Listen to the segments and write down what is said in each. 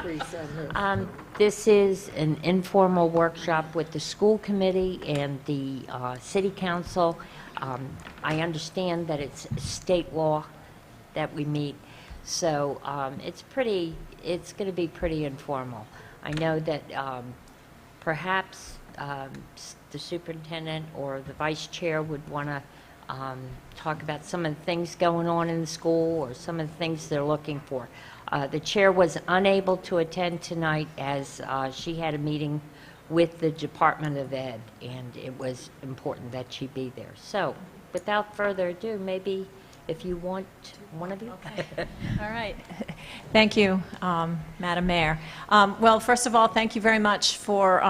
increase on this? This is an informal workshop with the school committee and the city council. I understand that it's state law that we meet, so it's going to be pretty informal. I know that perhaps the superintendent or the vice chair would want to talk about some of the things going on in the school or some of the things they're looking for. The chair was unable to attend tonight as she had a meeting with the Department of Ed, and it was important that she be there. So, without further ado, maybe if you want, one of you. Okay. All right. Thank you, Madam Mayor. Well, first of all, thank you very much for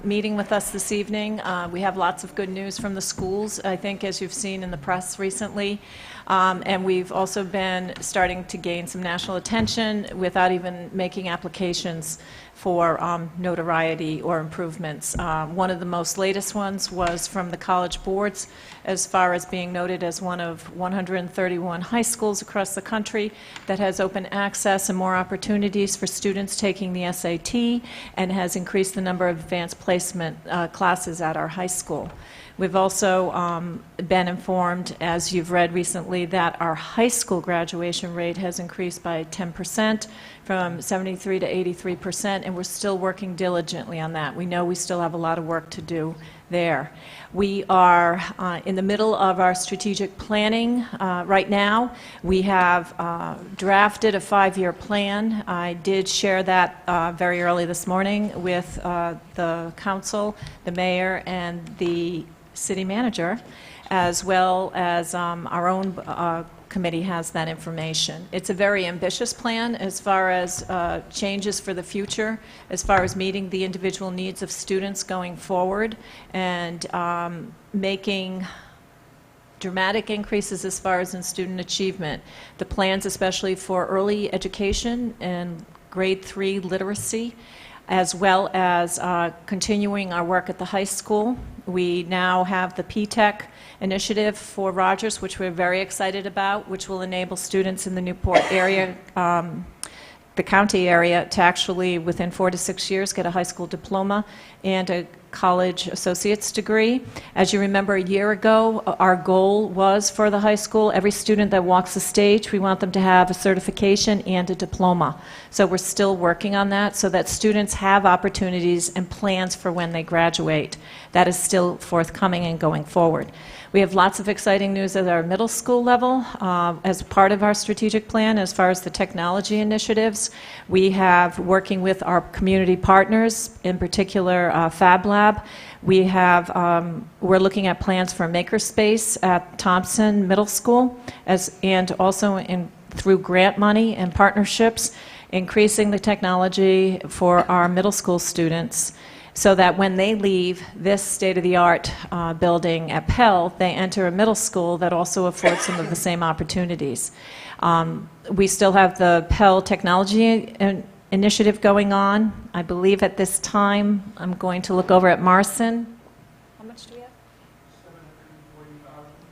meeting with us this evening. We have lots of good news from the schools, I think, as you've seen in the press recently. And we've also been starting to gain some national attention without even making applications for notoriety or improvements. One of the most latest ones was from the college boards, as far as being noted as one of 131 high schools across the country that has open access and more opportunities for students taking the SAT, and has increased the number of advanced placement classes at our high school. We've also been informed, as you've read recently, that our high school graduation rate has increased by 10%, from 73% to 83%, and we're still working diligently on that. We know we still have a lot of work to do there. We are in the middle of our strategic planning right now. We have drafted a 5-year plan. I did share that very early this morning with the council, the mayor, and the city manager, as well as our own committee has that information. It's a very ambitious plan as far as changes for the future, as far as meeting the individual needs of students going forward, and making dramatic increases as far as in student achievement. The plans, especially for early education and grade 3 literacy, as well as continuing our work at the high school. We now have the P-TECH initiative for Rogers, which we're very excited about, which will enable students in the Newport area, the county area, to actually, within 4 to 6 years, get a high school diploma and a college associate's degree. As you remember, a year ago, our goal was for the high school, every student that walks the stage, we want them to have a certification and a diploma. So we're still working on that so that students have opportunities and plans for when they graduate. That is still forthcoming and going forward. We have lots of exciting news at our middle school level as part of our strategic plan as far as the technology initiatives. We have, working with our community partners, in particular Fab Lab, we have, we're looking at plans for a makerspace at Thompson Middle School, and also through grant money and partnerships, increasing the technology for our middle school students, so that when they leave this state-of-the-art building at Pell, they enter a middle school that also affords some of the same opportunities. We still have the Pell Technology Initiative going on. I believe at this time, I'm going to look over at Marson. How much do we have?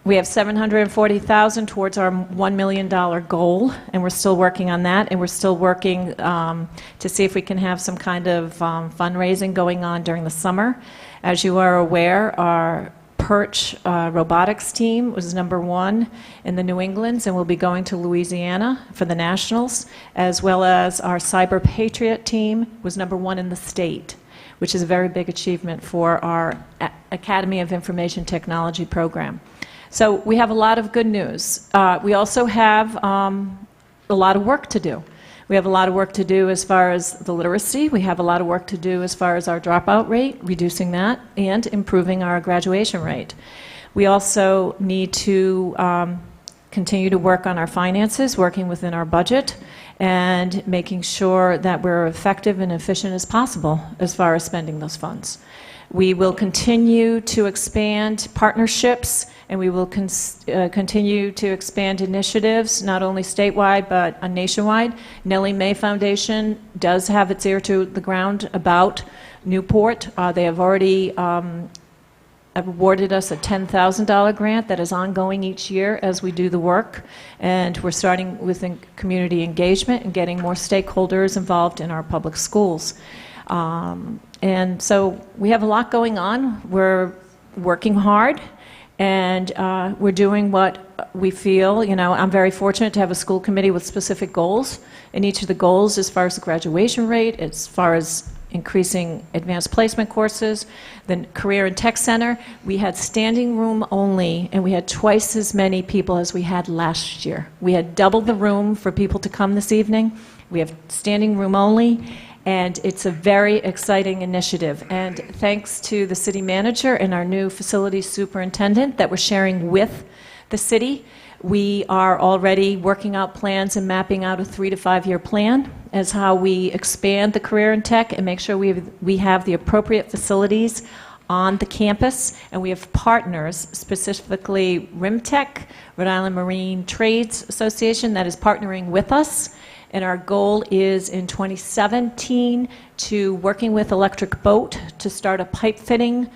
We have $740,000 towards our $1 million goal, and we're still working on that, and we're still working to see if we can have some kind of fundraising going on during the summer. As you are aware, our Perch robotics team was #1 in the New Englands, and will be going to Louisiana for the Nationals, as well as our Cyber Patriot team was #1 in the state, which is a very big achievement for our Academy of Information Technology program. So we have a lot of good news. We also have a lot of work to do. We have a lot of work to do as far as the literacy. We have a lot of work to do as far as our dropout rate, reducing that, and improving our graduation rate. We also need to continue to work on our finances, working within our budget, and making sure that we're effective and efficient as possible as far as spending those funds. We will continue to expand partnerships, and we will continue to expand initiatives, not only statewide but nationwide. Nellie Mae Foundation does have its ear to the ground about Newport. They have already awarded us a $10,000 grant that is ongoing each year as we do the work. And we're starting with community engagement and getting more stakeholders involved in our public schools. And so we have a lot going on. We're working hard, and we're doing what we feel. You know, I'm very fortunate to have a school committee with specific goals, and each of the goals as far as the graduation rate, as far as increasing advanced placement courses, the Career and Tech Center. We had standing room only, and we had twice as many people as we had last year. We had double the room for people to come this evening. We have standing room only, and it's a very exciting initiative. And thanks to the city manager and our new facilities superintendent that we're sharing with the city, we are already working out plans and mapping out a 3 to 5 year plan as how we expand the career in tech and make sure we have the appropriate facilities on the campus. And we have partners, specifically RIMTech, Rhode Island Marine Trades Association, that is partnering with us. And our goal is in 2017 to working with Electric Boat to start a pipe fitting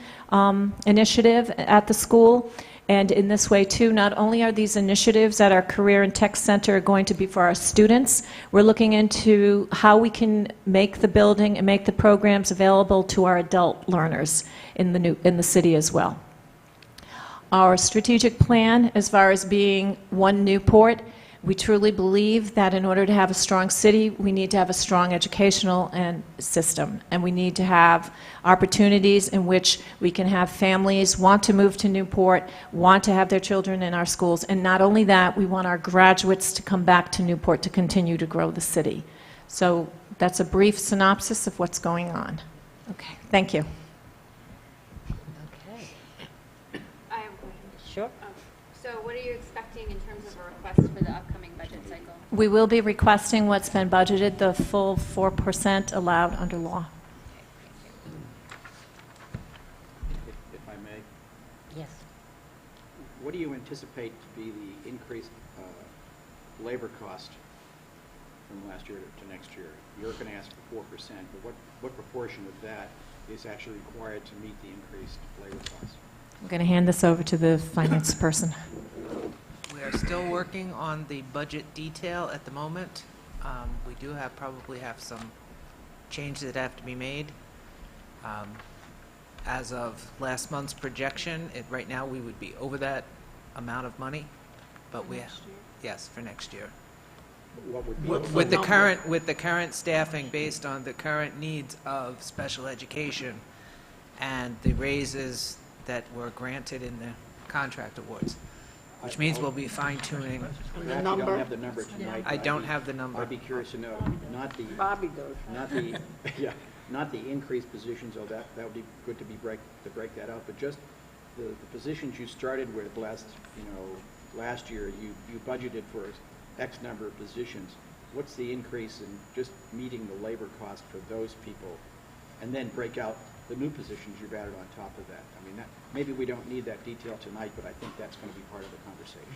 initiative at the school. And in this way, too, not only are these initiatives at our Career and Tech Center going to be for our students, we're looking into how we can make the building and make the programs available to our adult learners in the city as well. Our strategic plan, as far as being one Newport, we truly believe that in order to have a strong city, we need to have a strong educational system, and we need to have opportunities in which we can have families want to move to Newport, want to have their children in our schools, and not only that, we want our graduates to come back to Newport to continue to grow the city. So that's a brief synopsis of what's going on. Okay, thank you. Okay. I have a question. Sure. So what are you expecting in terms of a request for the upcoming budget cycle? We will be requesting what's been budgeted, the full 4% allowed under law. If I may, Yes. what do you anticipate to be the increased labor cost from last year to next year? You're going to ask for 4%, but what proportion of that is actually required to meet the increased labor costs? I'm going to hand this over to the finance person. We are still working on the budget detail at the moment. We do probably have some changes that have to be made. As of last month's projection, right now we would be over that amount of money, but yes, for next year. What would be With the current staffing, based on the current needs of special education and the raises that were granted in the contract awards, which means we'll be fine-tuning. You don't have the number tonight. I don't have the number. I'd be curious to know, not the, Bobby does. not the increased positions, oh, that would be good to break that out, but just the positions you started with last year, you budgeted for X number of positions. What's the increase in just meeting the labor cost for those people? And then break out the new positions you've added on top of that. I mean, maybe we don't need that detail tonight, but I think that's going to be part of the conversation.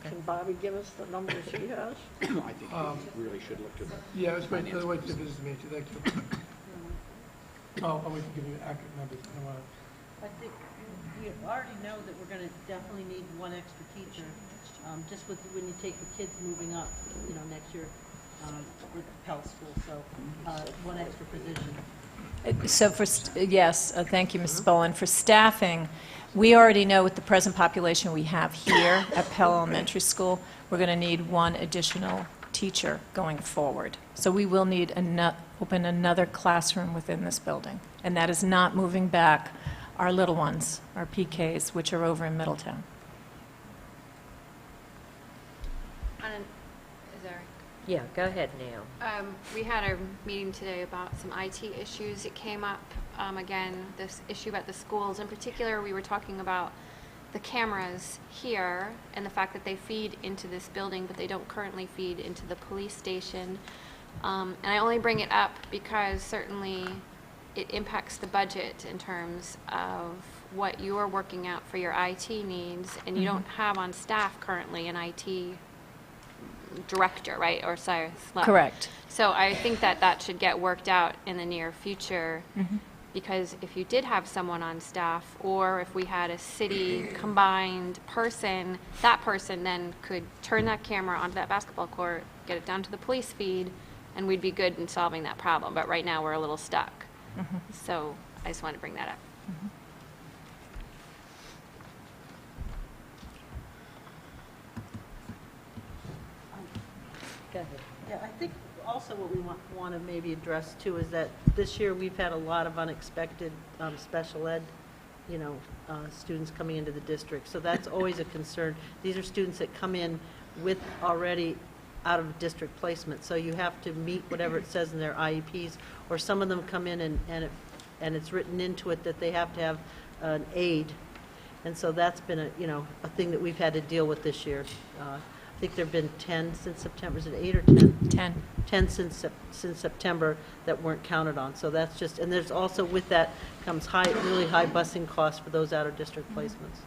Can Bobby give us the numbers he has? I think we really should look to that. Yeah, I was waiting for the business manager, thank you. I'll wait to give you accurate numbers. I don't want to. I think you already know that we're going to definitely need one extra teacher, just with, when you take the kids moving up, next year with Pell School, so one extra position. So yes, thank you, Mrs. Boland. For staffing, we already know with the present population we have here at Pell Elementary School, we're going to need one additional teacher going forward. So we will need open another classroom within this building. And that is not moving back our little ones, our PKs, which are over in Middletown. Yeah, go ahead now. We had a meeting today about some IT issues. It came up again, this issue at the schools. In particular, we were talking about the cameras here and the fact that they feed into this building, but they don't currently feed into the police station. And I only bring it up because certainly it impacts the budget in terms of what you're working out for your IT needs, and you don't have on staff currently an IT director, right? Or sorry, Correct. So I think that should get worked out in the near future. Because if you did have someone on staff, or if we had a city combined person, that person then could turn that camera onto that basketball court, get it down to the police feed, and we'd be good in solving that problem. But right now, we're a little stuck. So I just wanted to bring that up. Go ahead. Yeah, I think also what we want to maybe address too is that this year we've had a lot of unexpected special ed, students coming into the district. So that's always a concern. These are students that come in with already out of district placement. So you have to meet whatever it says in their IEPs, or some of them come in and it's written into it that they have to have an aide. And so that's been a thing that we've had to deal with this year. I think there've been 10 since September. Is it 8 or 10? 10. 10 since September that weren't counted on. So that's just, and there's also with that comes really high busing costs for those out of district placements.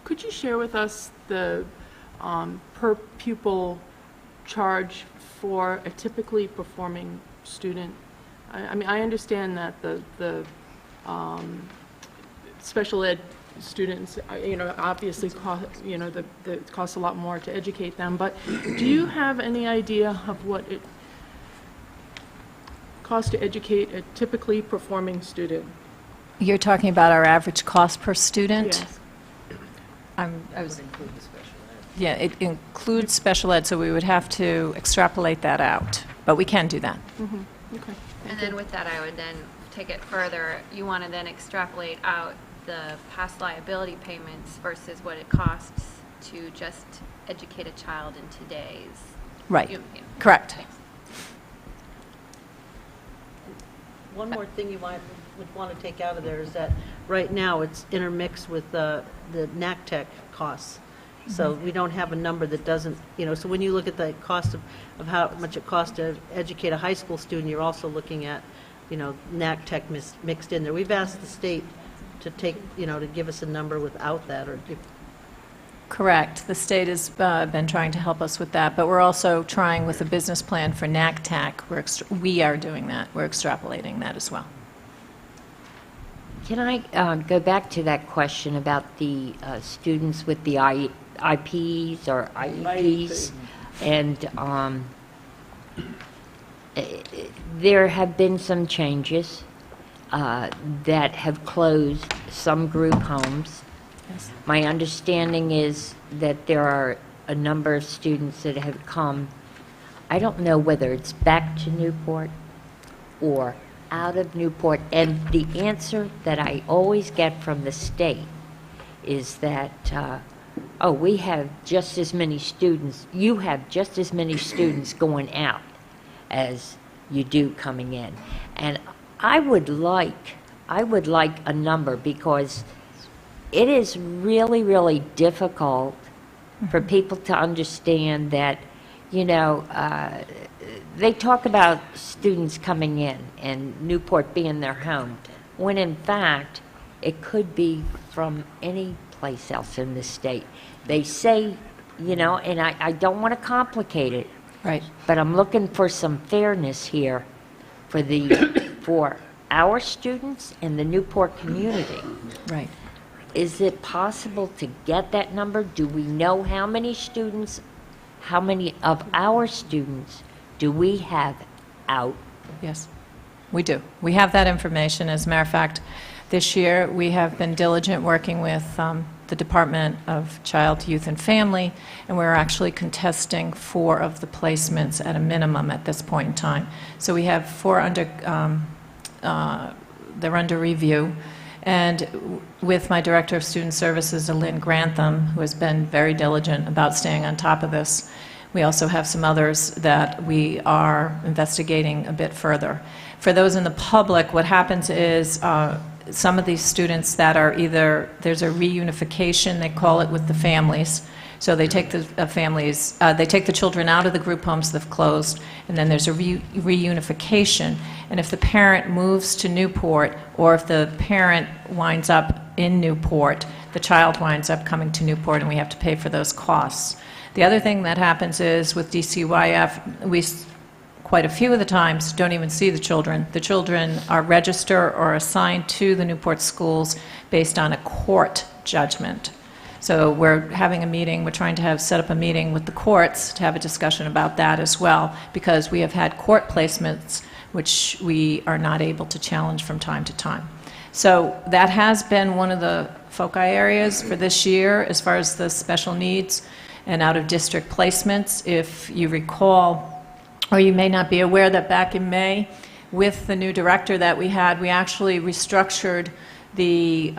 Could you share with us the per pupil charge for a typically performing student? I mean, I understand that the special ed students, obviously cost, it costs a lot more to educate them, but do you have any idea of what it costs to educate a typically performing student? You're talking about our average cost per student? Yes. Yeah, it includes special ed, so we would have to extrapolate that out, but we can do that. Okay. And then with that, I would then take it further. You want to then extrapolate out the past liability payments versus what it costs to just educate a child in today's. Right, Yeah. correct. Thanks. One more thing you would want to take out of there is that right now it's intermixed with the NACTEC costs. So we don't have a number that doesn't, so when you look at the cost of how much it costs to educate a high school student, you're also looking at, NACTEC mixed in there. We've asked the state to take, to give us a number without that, or Correct. The state has been trying to help us with that, but we're also trying with a business plan for NACTAC. We are doing that. We're extrapolating that as well. Can I go back to that question about the students with the IPs or IEPs? And there have been some changes that have closed some group homes. Yes. My understanding is that there are a number of students that have come, I don't know whether it's back to Newport or out of Newport, and the answer that I always get from the state is that, we have just as many students, you have just as many students going out as you do coming in. And I would like a number, because it is really, really difficult for people to understand that, they talk about students coming in and Newport being their home, when in fact, it could be from any place else in the state. They say, and I don't want to complicate it, Right. but I'm looking for some fairness here for our students and the Newport community. Right. Is it possible to get that number? Do we know how many of our students do we have out? Yes, we do. We have that information. As a matter of fact, this year we have been diligent working with the Department of Child, Youth, and Family, and we're actually contesting 4 of the placements at a minimum at this point in time. So we have 4 they're under review. And with my Director of Student Services, Lynn Grantham, who has been very diligent about staying on top of this, we also have some others that we are investigating a bit further. For those in the public, what happens is some of these students that are either, there's a reunification, they call it, with the families. So they take the they take the children out of the group homes that have closed, and then there's a reunification. And if the parent moves to Newport, or if the parent winds up in Newport, the child winds up coming to Newport, and we have to pay for those costs. The other thing that happens is with DCYF, quite a few of the times, don't even see the children. The children are registered or assigned to the Newport schools based on a court judgment. So we're having a meeting, we're trying to set up a meeting with the courts to have a discussion about that as well, because we have had court placements which we are not able to challenge from time to time. So that has been one of the foci areas for this year as far as the special needs and out-of-district placements. If you recall, or you may not be aware, that back in May, with the new director that we had, we actually restructured the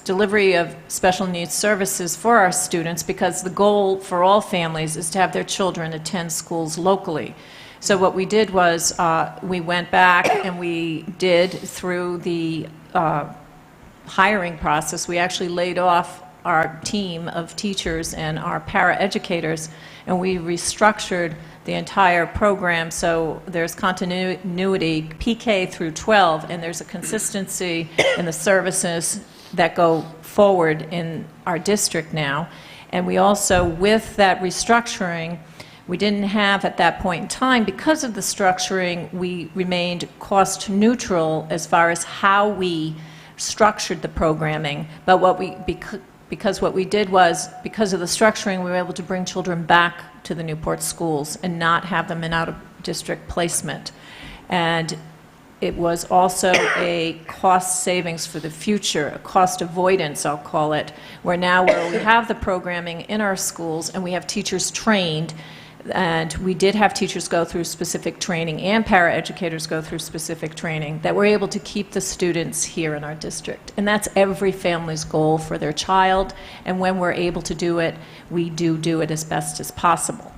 delivery of special needs services for our students, because the goal for all families is to have their children attend schools locally. So what we did was we went back and we did, through the hiring process, we actually laid off our team of teachers and our paraeducators, and we restructured the entire program so there's continuity PK through 12, and there's a consistency in the services that go forward in our district now. And we also, with that restructuring, we didn't have at that point in time, because of the structuring, we remained cost neutral as far as how we structured the programming. But because what we did was, because of the structuring, we were able to bring children back to the Newport schools and not have them in out-of-district placement. And it was also a cost savings for the future, a cost avoidance, I'll call it, where now where we have the programming in our schools and we have teachers trained, and we did have teachers go through specific training and paraeducators go through specific training, that we're able to keep the students here in our district. And that's every family's goal for their child, and when we're able to do it, we do it as best as possible.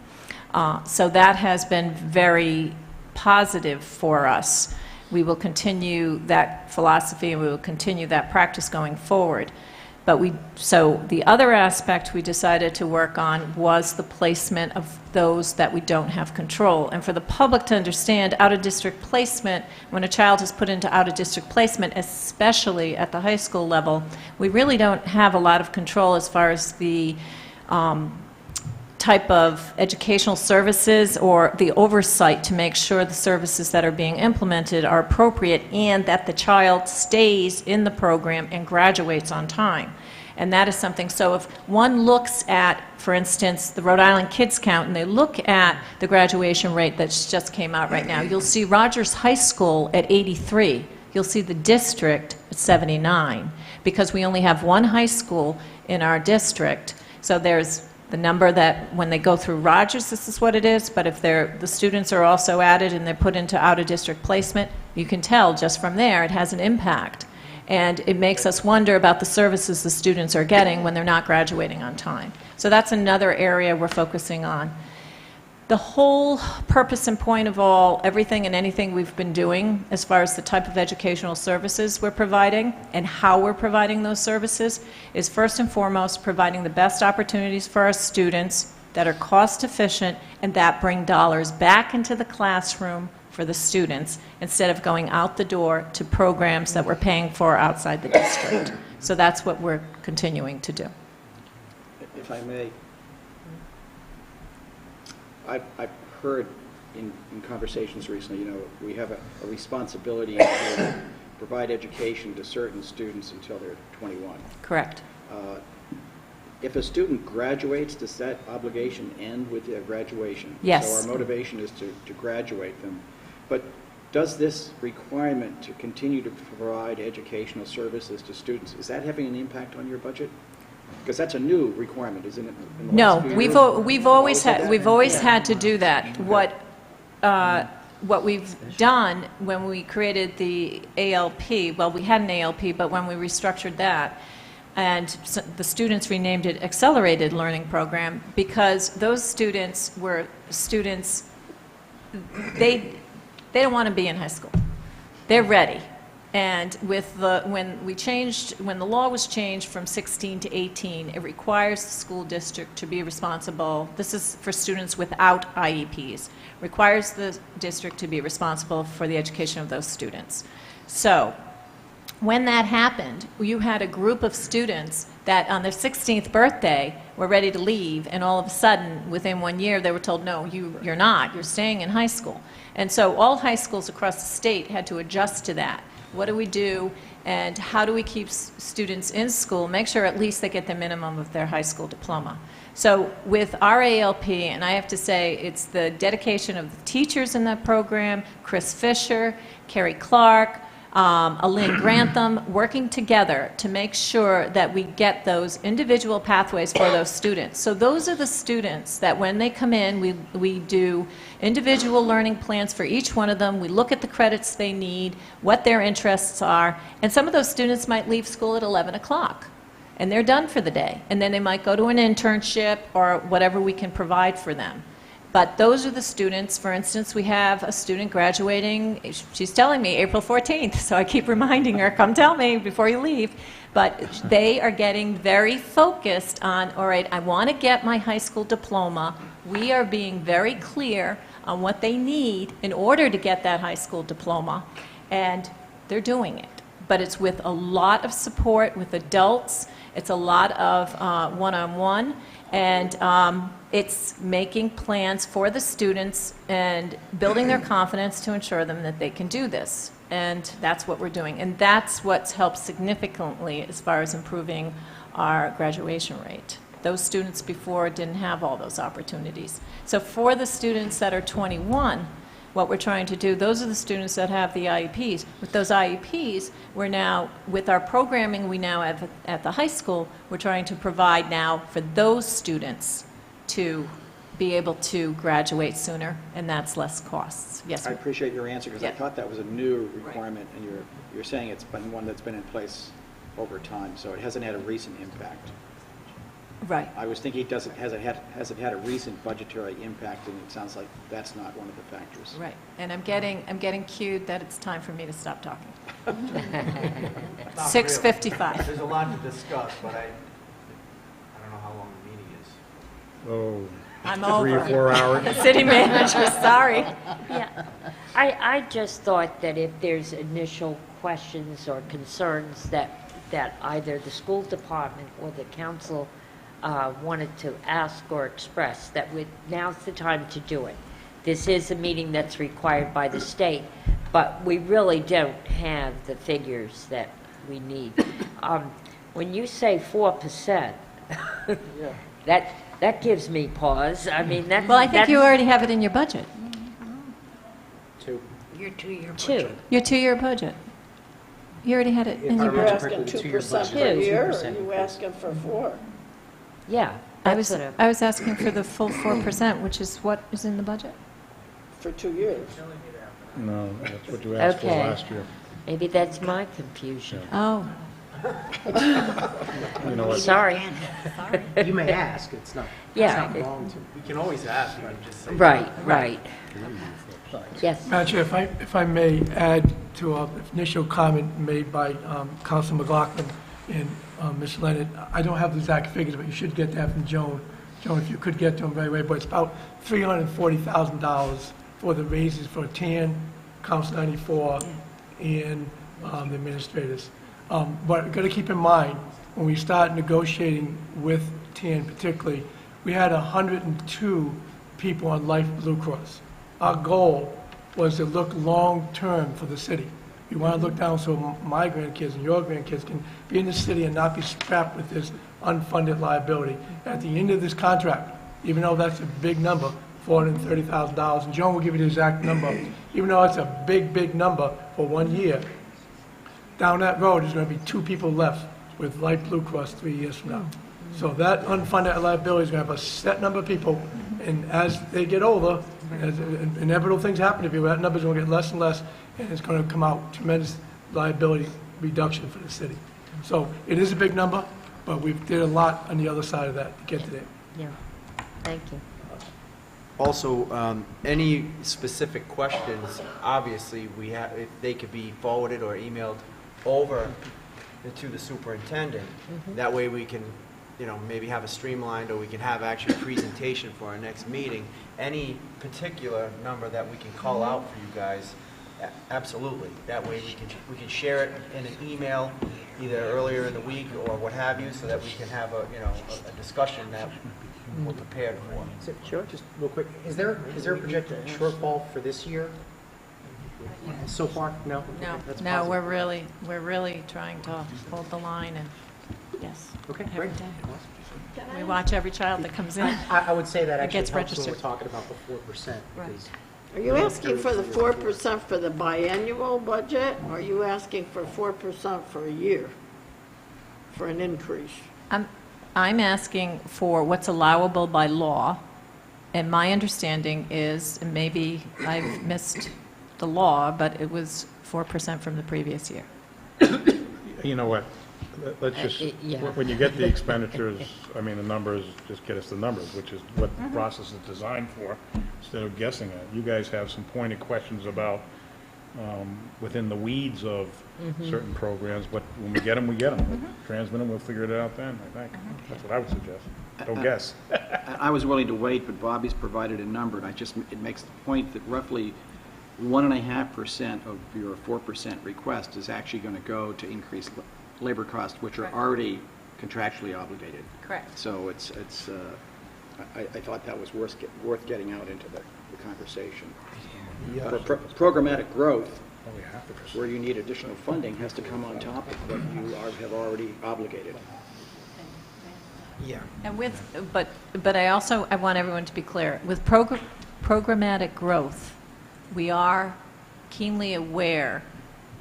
So that has been very positive for us. We will continue that philosophy and we will continue that practice going forward. But so the other aspect we decided to work on was the placement of those that we don't have control. And for the public to understand, out-of-district placement, when a child is put into out-of-district placement, especially at the high school level, we really don't have a lot of control as far as the type of educational services or the oversight to make sure the services that are being implemented are appropriate and that the child stays in the program and graduates on time. And that is something, so if one looks at, for instance, the Rhode Island Kids Count, and they look at the graduation rate that just came out right now, you'll see Rogers High School at 83. You'll see the district at 79, because we only have one high school in our district. So there's the number that when they go through Rogers, this is what it is, but if the students are also added and they're put into out-of-district placement, you can tell just from there it has an impact. And it makes us wonder about the services the students are getting when they're not graduating on time. So that's another area we're focusing on. The whole purpose and point of everything and anything we've been doing as far as the type of educational services we're providing and how we're providing those services is first and foremost providing the best opportunities for our students that are cost efficient and that bring dollars back into the classroom for the students instead of going out the door to programs that we're paying for outside the district. So that's what we're continuing to do. If I may, I've heard in conversations recently, we have a responsibility to provide education to certain students until they're 21. Correct. If a student graduates, does that obligation end with their graduation? Yes. So our motivation is to graduate them. But does this requirement to continue to provide educational services to students, is that having an impact on your budget? Because that's a new requirement, isn't it? No, we've always had to do that. What we've done when we created the ALP, well, we had an ALP, but when we restructured that, and the students renamed it Accelerated Learning Program, because those students were students, they don't want to be in high school. They're ready. And when the law was changed from 16 to 18, it requires the school district to be responsible. This is for students without IEPs. Requires the district to be responsible for the education of those students. So when that happened, you had a group of students that on their 16th birthday were ready to leave, and all of a sudden, within 1 year, they were told, no, you're not, you're staying in high school. And so all high schools across the state had to adjust to that. What do we do, and how do we keep students in school, make sure at least they get the minimum of their high school diploma? So with RALP, and I have to say, it's the dedication of the teachers in that program, Chris Fisher, Carrie Clark, Aline Grantham, working together to make sure that we get those individual pathways for those students. So those are the students that when they come in, we do individual learning plans for each one of them. We look at the credits they need, what their interests are, and some of those students might leave school at 11 o'clock. And they're done for the day. And then they might go to an internship or whatever we can provide for them. But those are the students. For instance, we have a student graduating, she's telling me April 14th, so I keep reminding her, come tell me before you leave. But they are getting very focused on, all right, I want to get my high school diploma. We are being very clear on what they need in order to get that high school diploma, and they're doing it. But it's with a lot of support with adults. It's a lot of one-on-one, and it's making plans for the students and building their confidence to ensure them that they can do this. And that's what we're doing. And that's what's helped significantly as far as improving our graduation rate. Those students before didn't have all those opportunities. So for the students that are 21, what we're trying to do, those are the students that have the IEPs. With those IEPs, we're now, with our programming we now have at the high school, we're trying to provide now for those students to be able to graduate sooner, and that's less costs. Yes, I sir. appreciate your answer, because I Yeah. thought that was a new requirement, and you're saying it's been one that's been in place over time, so it hasn't had a recent impact. Right. I was thinking, has it had a recent budgetary impact, and it sounds like that's not one of the factors. Right. And I'm getting cued that it's time for me to stop talking. 6:55. There's a lot to discuss, but I don't know how long the meeting is. Oh, I'm 3 or over. 4 hours. City manager, sorry. Yeah, I just thought that if there's initial questions or concerns that either the school department or the council wanted to ask or express, that now's the time to do it. This is a meeting that's required by the state, but we really don't have the figures that we need. When you say 4%, that gives me pause. I mean, that's... Well, I think you already have it in your budget. Your two-year Two. Your two-year budget. You already had it in your You're budget. asking 2% per year, or are you asking for 4? Yeah, I that's was, what I was asking for the full 4%, which is what is in the budget. For 2 years? No, that's what you asked for Okay. last year. maybe that's my confusion. Oh, You know what? Sorry. You may ask, it's not Yeah, wrong to, we can always ask, but just say. right. Yes. Madam Chair, if I may add to an initial comment made by Council McLaughlin and Ms. Leonard, I don't have the exact figures, but you should get that from Joan. Joan, if you could get to them right away, but it's about $340,000 for the raises for TAN, Council 94, and the administrators. But you've got to keep in mind, when we start negotiating with TAN particularly, we had 102 people on Life Blue Cross. Our goal was to look long-term for the city. We want to look down so my grandkids and your grandkids can be in the city and not be strapped with this unfunded liability. At the end of this contract, even though that's a big number, $430,000, and Joan will give you the exact number, even though it's a big, big number for 1 year, down that road, there's going to be 2 people left with Life Blue Cross 3 years from now. So that unfunded liability is going to have a set number of people, and as they get older, as inevitable things happen to people, that number's going to get less and less, and it's going to come out tremendous liability reduction for the city. So it is a big number, but we did a lot on the other side of that to get to there. Yeah, thank you. Also, any specific questions, obviously, if they could be forwarded or emailed over to the superintendent. That way we can, maybe have a streamlined, or we can have actually a presentation for our next meeting. Any particular number that we can call out for you guys, Absolutely. That way we can share it in an email either earlier in the week or what have you, so that we can have a discussion that we're prepared for. Sure. Just real quick, is there a projected shortfall for this year so far? No? No, Okay, that's no, positive. we're really trying to hold the line, and, yes. Okay, every great. day. We watch every child that comes in. I would say that It actually gets helps when we're registered. talking about the 4%. Right. because Are you asking for the 4% for the biannual budget, or are you asking for 4% for a year, for an increase? I'm asking for what's allowable by law, and my understanding is, and maybe I've missed the law, but it was 4% from the previous year. You know what? Let's just, yeah. when you get the expenditures, I mean, the numbers, just get us the numbers, which is what the process is designed for, instead of guessing it. You guys have some pointed questions about within the weeds of certain programs, but when we get them, we get them. We'll transmit them, we'll figure it out then, I think. That's what I would suggest. Don't guess. I was willing to wait, but Bobby's provided a number, and it makes the point that roughly 1.5% of your 4% request is actually going to go to increase labor costs, which are Correct. already contractually obligated. Correct. So I thought that was worth getting out into the conversation. Programmatic growth, Only 0.5%. where you need additional funding, has to come on top of what you have already obligated. Yeah. And but I want everyone to be clear, with programmatic growth, we are keenly aware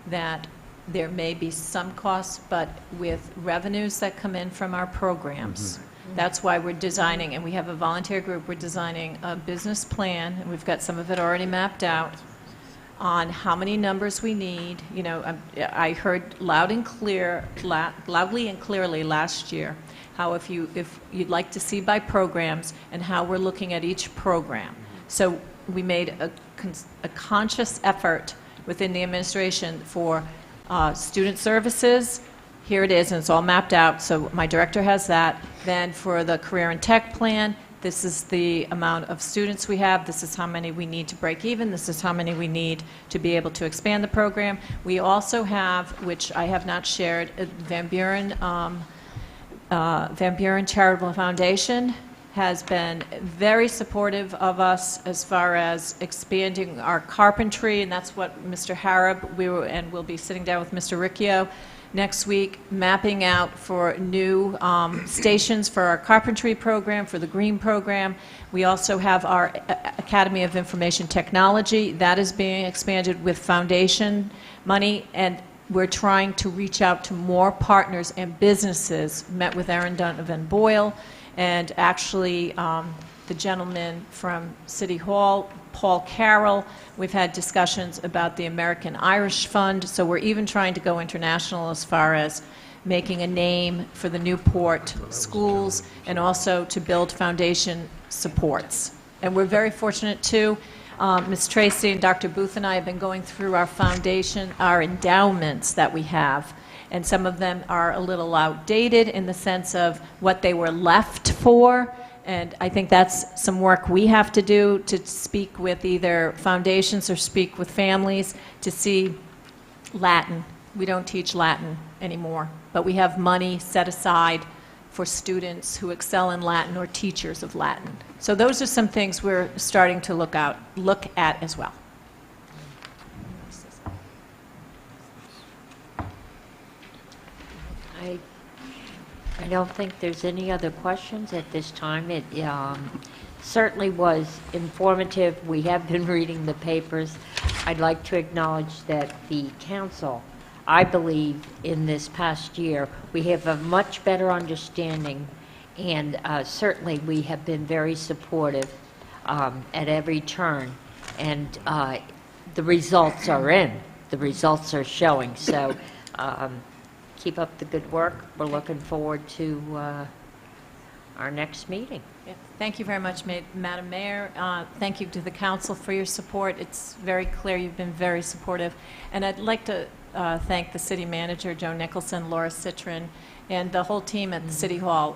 that there may be some costs, but with revenues that come in from our programs, that's why we're designing, and we have a volunteer group, we're designing a business plan, and we've got some of it already mapped out, on how many numbers we need. You know, I heard loudly and clearly last year how if you'd like to see by programs and how we're looking at each program. So we made a conscious effort within the administration for student services. Here it is, and it's all mapped out, so my director has that. Then for the career and tech plan, this is the amount of students we have, this is how many we need to break even, this is how many we need to be able to expand the program. We also have, which I have not shared, Van Buren Charitable Foundation has been very supportive of us as far as expanding our carpentry, and that's what Mr. Harab, we'll be sitting down with Mr. Riccio next week, mapping out for new stations for our carpentry program, for the green program. We also have our Academy of Information Technology. That is being expanded with foundation money, and we're trying to reach out to more partners and businesses. Met with Aaron Donovan Boyle, and actually the gentleman from City Hall, Paul Carroll. We've had discussions about the American Irish Fund, so we're even trying to go international as far as making a name for the Newport schools, and also to build foundation supports. And we're very fortunate too. Ms. Tracy and Dr. Booth and I have been going through our foundation, our endowments that we have, and some of them are a little outdated in the sense of what they were left for. And I think that's some work we have to do, to speak with either foundations or speak with families to see Latin. We don't teach Latin anymore, but we have money set aside for students who excel in Latin or teachers of Latin. So those are some things we're starting to look at as well. I don't think there's any other questions at this time. It certainly was informative. We have been reading the papers. I'd like to acknowledge that the council, I believe, in this past year, we have a much better understanding, and certainly we have been very supportive at every turn. And the results are in. The results are showing. So keep up the good work. We're looking forward to our next meeting. Yeah. Thank you very much, Madam Mayor. Thank you to the council for your support. It's very clear you've been very supportive. And I'd like to thank the city manager, Joe Nicholson, Laura Citron, and the whole team at the City Hall.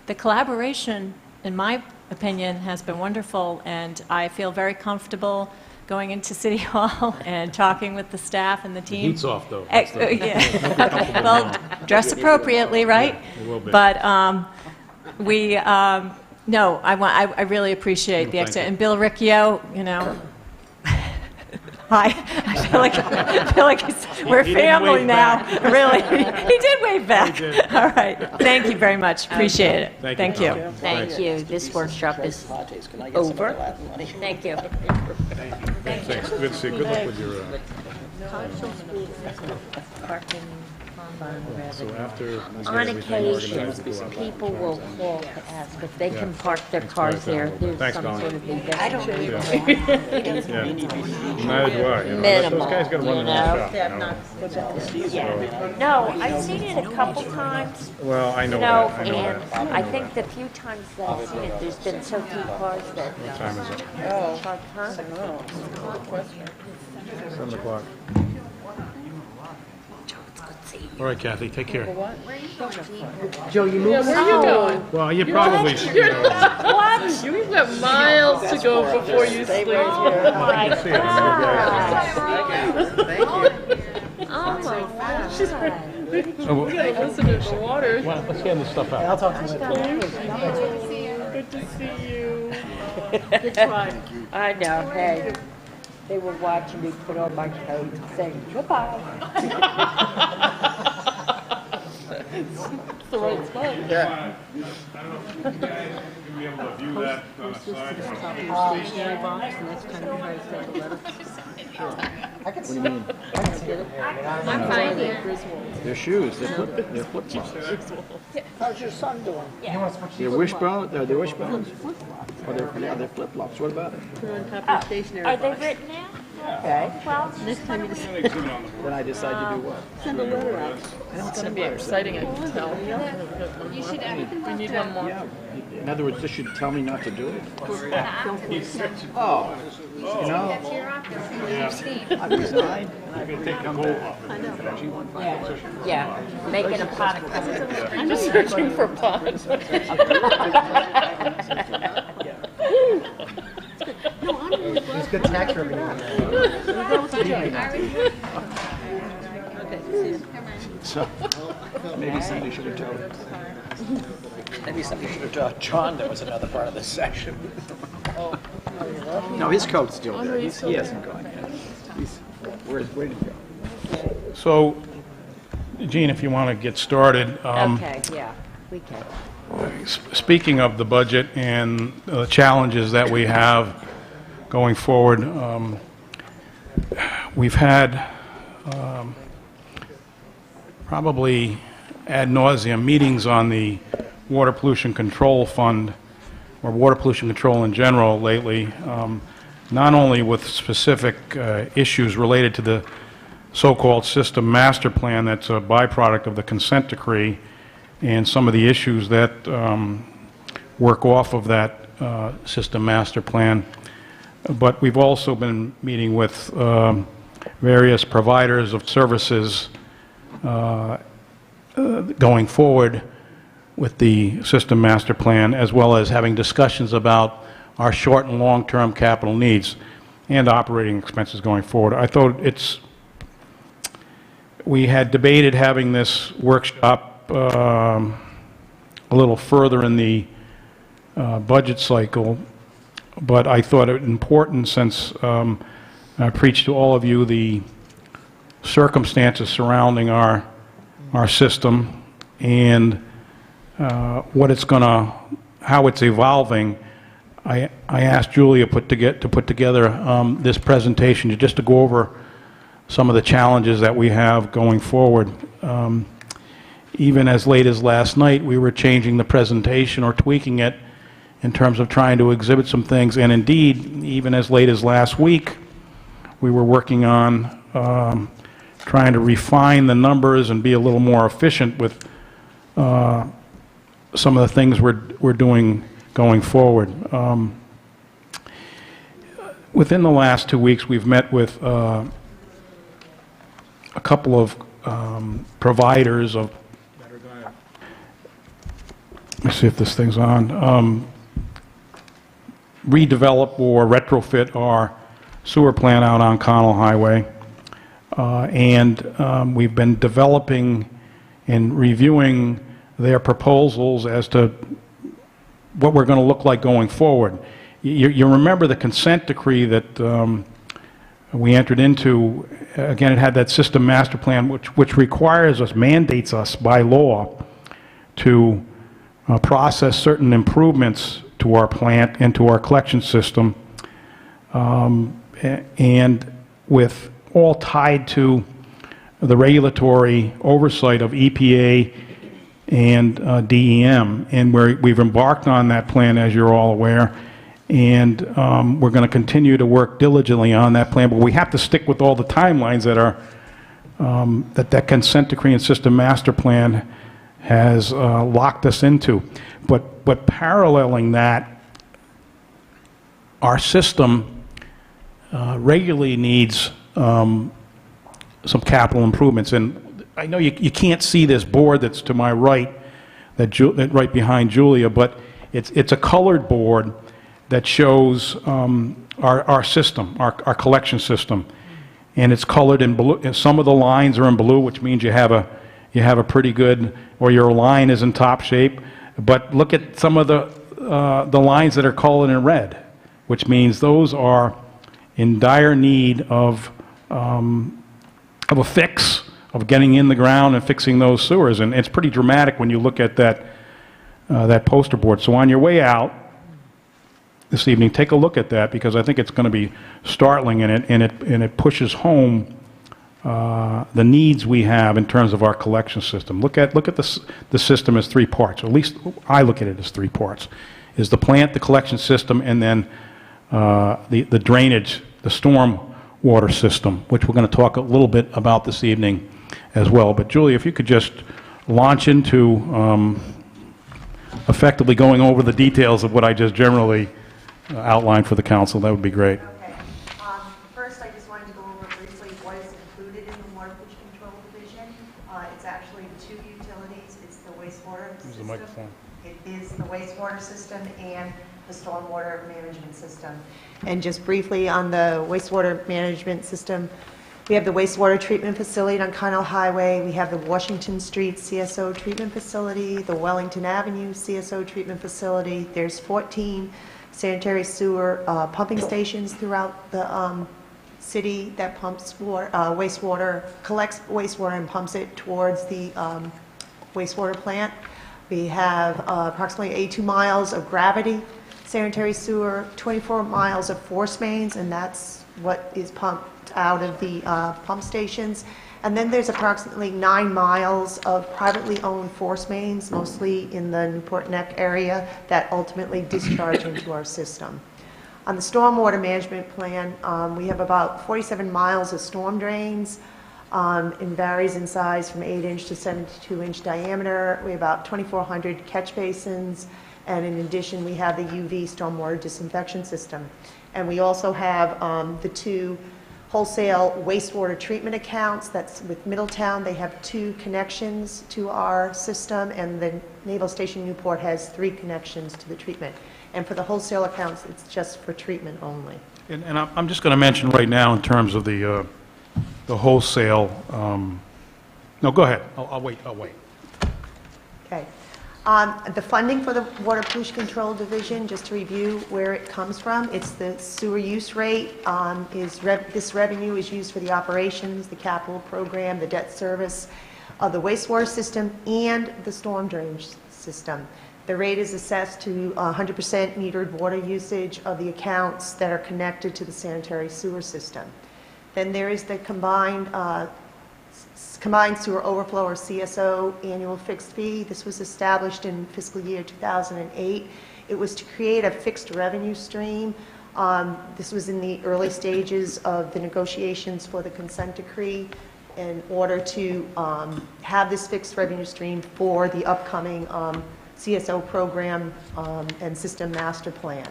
The collaboration, in my opinion, has been wonderful, and I feel very comfortable going into City Hall and talking with the staff and the team. Heat's off, though. Yeah. Well, dress appropriately, right? It will be. But we, no, I really appreciate the Thank extra. you. And Bill Riccio, you know, hi. I feel like we're He didn't family wave now. back. Really, he did wave back. He did. All right. Thank you very much. Appreciate it. Thank you. you. Thank you. This workshop is over. Thank you. Thanks, good to see you. Good luck with your, so after we get On everything occasion, organized, we'll go out. people will call to ask if they can Yeah. park their cars there. There's Thanks, some Colin. sort of investigation. Yeah. Neither do I, you know. Minimal, Those guys gotta run you their own know? shop, you know. Yeah. No, I've seen it a couple times, Well, I know you know, that, I know and that. I think the few times that I've seen it, there's been so few cars that. What time is it? Huh? 7 o'clock. All right, Kathy, take care. Joe, you Yeah, moving? where are you going? Well, you probably should know. What? You've got miles to go before you sleep. Oh, my See you. God. Okay. Oh, my God. Oh, You gotta listen to the water. well, let's hand this stuff out. I'll talk to you later. Good to see you. Good try. I know, hey, they were watching me put on my coat and saying goodbye. It's the right spot. Yeah. You'll be able to view that on a side. Stationery box, the next time you try to send a letter. I can see it. I can see it. I'm fine here. Their shoes, their flip-flops. How's your son doing? You want to switch Their wishbones, their wishbones? Oh, their flip-flops, what about it? Put it on top of the stationery Are they box. written now? Okay, well, Next time you just Then I decide to do what? send a letter out. It's gonna be exciting, I can tell. You should, We need one more. Yeah, in other words, this should tell me not to do it. Oh, you know, that's your office. I resigned. yeah, making a pot of coffee. I'm just searching for pots. It's good tax revenue. Okay, see you. So, maybe somebody should have told. Maybe somebody should have told John there was another part of the session. No, his coat's still there. He hasn't gone yet. Where did he go? So, Gene, if you want to get started. Okay, yeah, we can. Speaking of the budget and the challenges that we have going forward, we've had probably ad nauseum meetings on the Water Pollution Control Fund, or water pollution control in general lately, not only with specific issues related to the so-called system master plan that's a byproduct of the consent decree, and some of the issues that work off of that system master plan. But we've also been meeting with various providers of services going forward with the system master plan, as well as having discussions about our short and long-term capital needs and operating expenses going forward. I thought we had debated having this workshop a little further in the budget cycle, but I thought it important, since I preached to all of you the circumstances surrounding our system and what it's going to, how it's evolving. I asked Julia to put together this presentation just to go over some of the challenges that we have going forward. Even as late as last night, we were changing the presentation or tweaking it in terms of trying to exhibit some things. And indeed, even as late as last week, we were working on trying to refine the numbers and be a little more efficient with some of the things we're doing going forward. Within the last 2 weeks, we've met with a couple of providers of, let me see if this thing's on, redevelop or retrofit our sewer plant out on Connell Highway. And we've been developing and reviewing their proposals as to what we're going to look like going forward. You remember the consent decree that we entered into. Again, it had that system master plan, which requires us, mandates us by law to process certain improvements to our plant and to our collection system, and with all tied to the regulatory oversight of EPA and DEM. And we've embarked on that plan, as you're all aware, and we're going to continue to work diligently on that plan, but we have to stick with all the timelines that are that consent decree and system master plan has locked us into. But paralleling that, our system regularly needs some capital improvements. And I know you can't see this board that's to my right, that right behind Julia, but it's a colored board that shows our system, our collection system. And it's colored in blue. And some of the lines are in blue, which means you have a pretty good, or your line is in top shape. But look at some of the lines that are colored in red, which means those are in dire need of a fix, of getting in the ground and fixing those sewers. And it's pretty dramatic when you look at that poster board. So on your way out this evening, take a look at that, because I think it's going to be startling, and it pushes home the needs we have in terms of our collection system. Look at the system as three parts, or at least I look at it as three parts: is the plant, the collection system, and then the drainage, the storm water system, which we're going to talk a little bit about this evening as well. But Julie, if you could just launch into effectively going over the details of what I just generally outlined for the council, that would be great. Okay. First, I just wanted to go over briefly what is included in the water pollution control division. It's actually two utilities. It's the wastewater Use the system. microphone. It is the wastewater system and the stormwater management system. And just briefly on the wastewater management system, we have the wastewater treatment facility on Connell Highway. We have the Washington Street CSO treatment facility, the Wellington Avenue CSO treatment facility. There's 14 sanitary sewer pumping stations throughout the city that pumps wastewater, collects wastewater and pumps it towards the wastewater plant. We have approximately 82 miles of gravity sanitary sewer, 24 miles of force mains, and that's what is pumped out of the pump stations. And then there's approximately 9 miles of privately owned force mains, mostly in the Newport Neck area, that ultimately discharge into our system. On the stormwater management plan, we have about 47 miles of storm drains. It varies in size from 8-inch to 72-inch diameter. We have about 2,400 catch basins, and in addition, we have the UV stormwater disinfection system. And we also have the two wholesale wastewater treatment accounts. That's with Middletown. They have 2 connections to our system, and the Naval Station Newport has 3 connections to the treatment. And for the wholesale accounts, it's just for treatment only. And I'm just going to mention right now, in terms of the wholesale. No, go ahead. I'll wait. Okay. The funding for the Water Pollution Control Division, just to review where it comes from, it's the sewer use rate. This revenue is used for the operations, the capital program, the debt service of the wastewater system, and the storm drainage system. The rate is assessed to 100% metered water usage of the accounts that are connected to the sanitary sewer system. Then there is the combined sewer overflow, or CSO, annual fixed fee. This was established in fiscal year 2008. It was to create a fixed revenue stream. This was in the early stages of the negotiations for the consent decree, in order to have this fixed revenue stream for the upcoming CSO program and system master plan.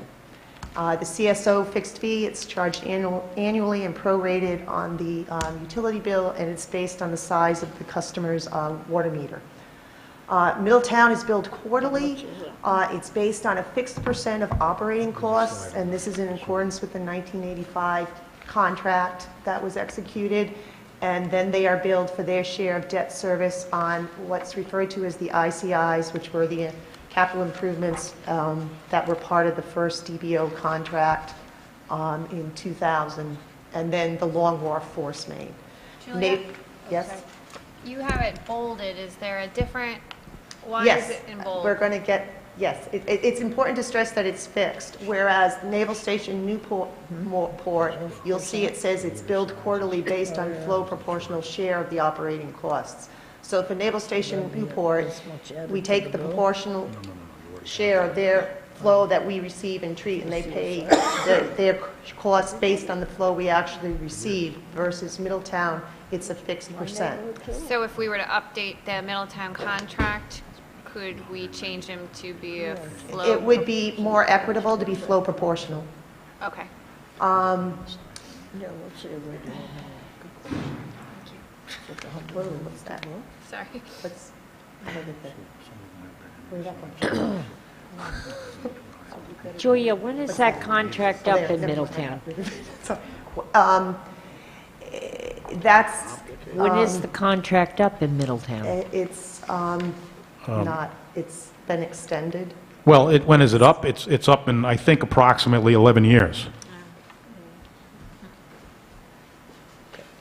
The CSO fixed fee, it's charged annually and prorated on the utility bill, and it's based on the size of the customer's water meter. Middletown is billed quarterly. It's based on a fixed % of operating costs, and this is in accordance with the 1985 contract that was executed, and then they are billed for their share of debt service on what's referred to as the ICIs, which were the capital improvements that were part of the first DBO contract in 2000, and then the Long Wharf Force Main. Julia? Yes? Okay. You have it bolded. Is there a different, why Yes, is it in bold? we're going to get, yes, it's important to stress that it's fixed, whereas Naval Station Newport, you'll see it says it's billed quarterly based on flow proportional share of the operating costs. So for Naval Station Newport, we take the proportional share of their flow that we receive and treat, and they pay their costs based on the flow we actually receive, versus Middletown, it's a fixed percent. So if we were to update the Middletown contract, could we change them to be a flow? It would be more equitable to be flow proportional. Okay. What's that? Sorry. What's, where'd that come from? Julia, when is that contract up in Middletown? That's, When is the contract up in Middletown? it's not, it's been extended. Well, when is it up? It's up in, I think, approximately 11 years.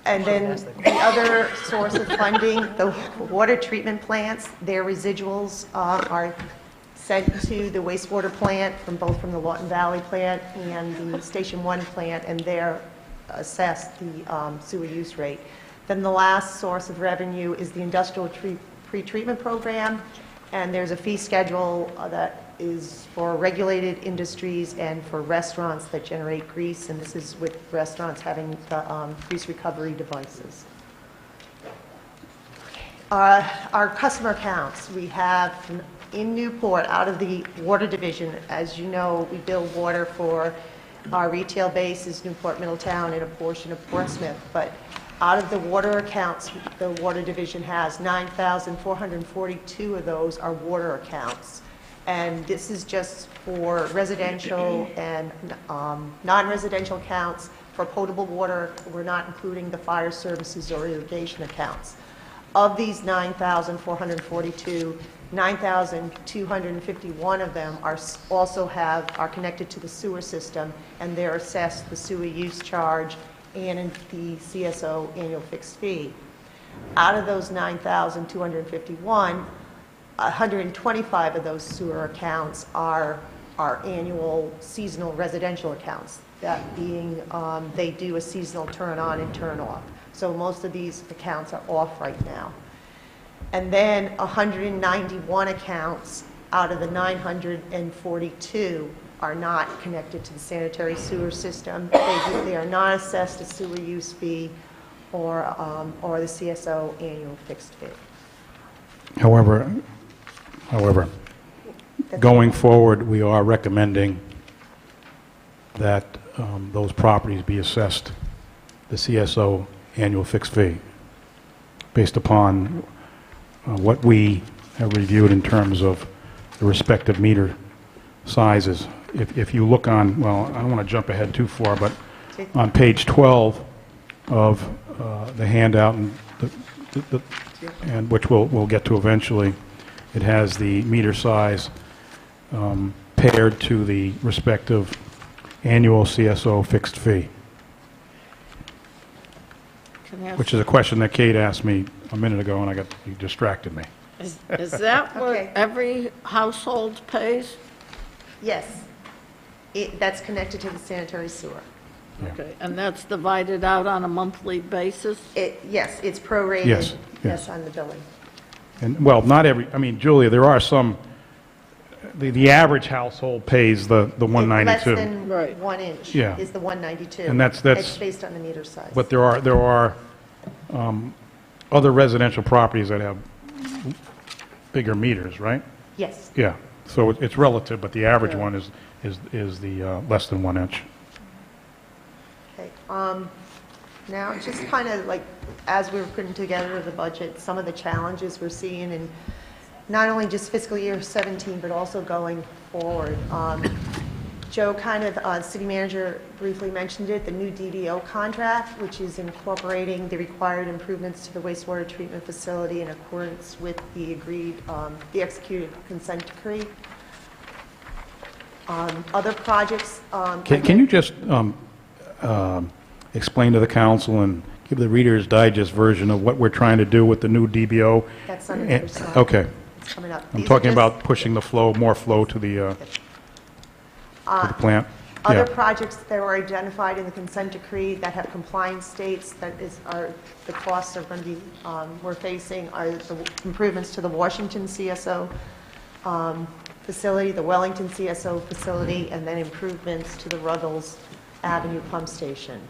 And then the other source of funding, the water treatment plants, their residuals are sent to the wastewater plant both from the Lawton Valley plant and the Station 1 plant, and they're assessed the sewer use rate. Then the last source of revenue is the industrial pre-treatment program, and there's a fee schedule that is for regulated industries and for restaurants that generate grease, and this is with restaurants having the grease recovery devices. Our customer counts, we have in Newport, out of the water division, as you know, we bill water for our retail base is Newport, Middletown, and a portion of Portsmouth, but out of the water accounts the water division has, 9,442 of those are water accounts. And this is just for residential and non-residential accounts. For potable water, we're not including the fire services or irrigation accounts. Of these 9,442, 9,251 of them are connected to the sewer system, and they're assessed the sewer use charge and the CSO annual fixed fee. Out of those 9,251, 125 of those sewer accounts are annual seasonal residential accounts, that being they do a seasonal turn on and turn off. So most of these accounts are off right now. And then 191 accounts out of the 942 are not connected to the sanitary sewer system. They are not assessed a sewer use fee or the CSO annual fixed fee. However, going forward, we are recommending that those properties be assessed the CSO annual fixed fee based upon what we have reviewed in terms of the respective meter sizes. If you look on, well, I don't want to jump ahead too far, but on page 12 of the handout, and which we'll get to eventually, it has the meter size paired to the respective annual CSO fixed fee, which is a question that Kate asked me a minute ago, and you distracted me. Is that what Okay. every household pays? Yes. That's connected to the sanitary sewer. Okay, and that's divided out on a monthly basis? Yes, it's prorated. Yes, yes. Yes, on the billing. And, well, not every, I mean, Julia, there are some, the average household pays the 192. Less than Right. 1 inch Yeah. is the 192. And that's- It's based on the meter size. But there are other residential properties that have bigger meters, right? Yes. Yeah, so it's relative, but the average one is the less than 1 inch. Okay. Now, just kind of like, as we're putting together the budget, some of the challenges we're seeing, and not only just fiscal year 17, but also going forward. Joe kind of, city manager briefly mentioned it, the new DBO contract, which is incorporating the required improvements to the wastewater treatment facility in accordance with the agreed, the executed consent decree. Other projects. Can you just explain to the council and give the Reader's Digest version of what we're trying to do with the new DBO? That's on the other side. Okay. It's coming up. I'm These are talking just- about pushing the flow, more flow to the plant. Other Yeah. projects that were identified in the consent decree that have compliance dates, the costs are going to be, we're facing are the improvements to the Washington CSO facility, the Wellington CSO facility, and then improvements to the Ruggles Avenue pump station.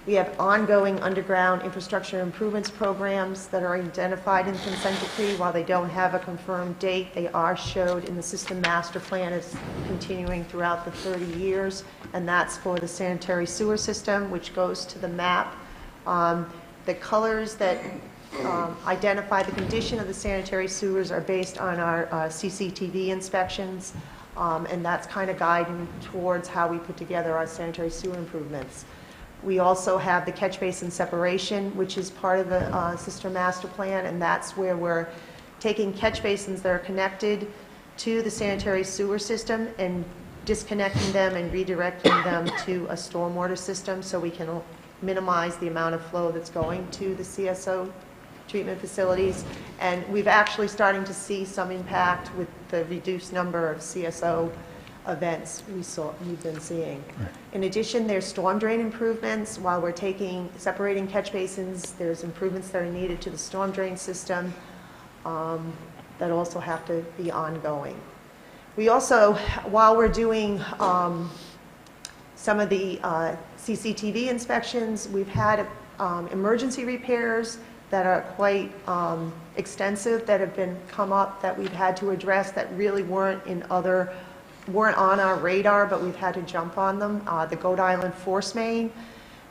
We have ongoing underground infrastructure improvements programs that are identified in the consent decree. While they don't have a confirmed date, they are showed in the system master plan as continuing throughout the 30 years, and that's for the sanitary sewer system, which goes to the map. The colors that identify the condition of the sanitary sewers are based on our CCTV inspections, and that's kind of guiding towards how we put together our sanitary sewer improvements. We also have the catch basin separation, which is part of the system master plan, and that's where we're taking catch basins that are connected to the sanitary sewer system and disconnecting them and redirecting them to a stormwater system so we can minimize the amount of flow that's going to the CSO treatment facilities. And we've actually starting to see some impact with the reduced number of CSO events we've been seeing. In addition, there's storm drain improvements. While we're separating catch basins, there's improvements that are needed to the storm drain system that also have to be ongoing. We also, while we're doing some of the CCTV inspections, we've had emergency repairs that are quite extensive that have come up that we've had to address that really weren't on our radar, but we've had to jump on them. The Goat Island force main